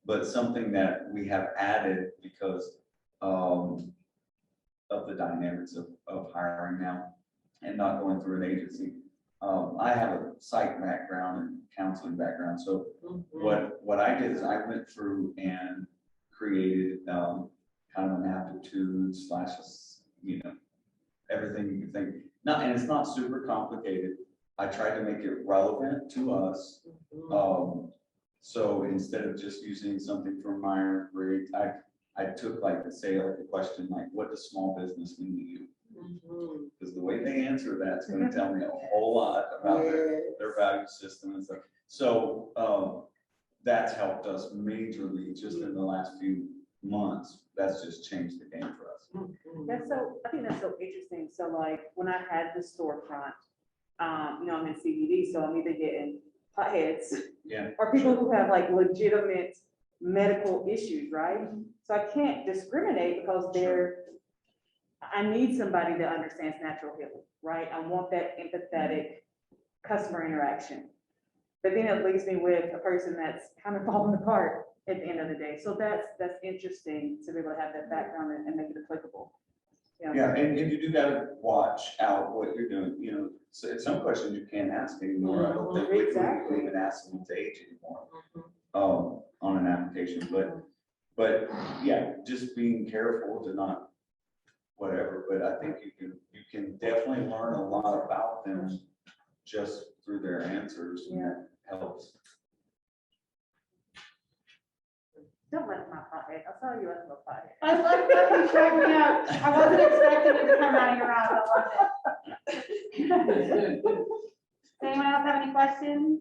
But something that we have added because of the dynamics of hiring now and not going through an agency. I have a psych background and counseling background. So what I did is I went through and created kind of an aptitude / you know, everything you can think. And it's not super complicated. I tried to make it relevant to us. So instead of just using something from Myers-Briggs, I took like the question, like, what does small business mean to you? Because the way they answer that's going to tell me a whole lot about their value system and stuff. So that's helped us majorly just in the last few months. That's just changed the game for us. I think that's so interesting. So like when I had the storefront, you know, I'm in CBD, so I'm either getting potheads or people who have like legitimate medical issues, right? So I can't discriminate because I need somebody that understands natural healing, right? I want that empathetic customer interaction. But then it leaves me with a person that's kind of falling apart at the end of the day. So that's interesting to be able to have that background and make it applicable. Yeah, and you do gotta watch out what you're doing, you know, so some questions you can't ask anymore. I don't think we can even ask someone's age anymore on an application, but yeah, just being careful to not whatever, but I think you can definitely learn a lot about them just through their answers, and that helps. Don't let my pothead. I saw you as a pothead. I love that you cracked me up. I wasn't expecting it to come out of your mouth. I love it. Does anyone else have any questions?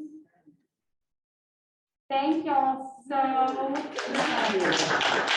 Thank y'all so much.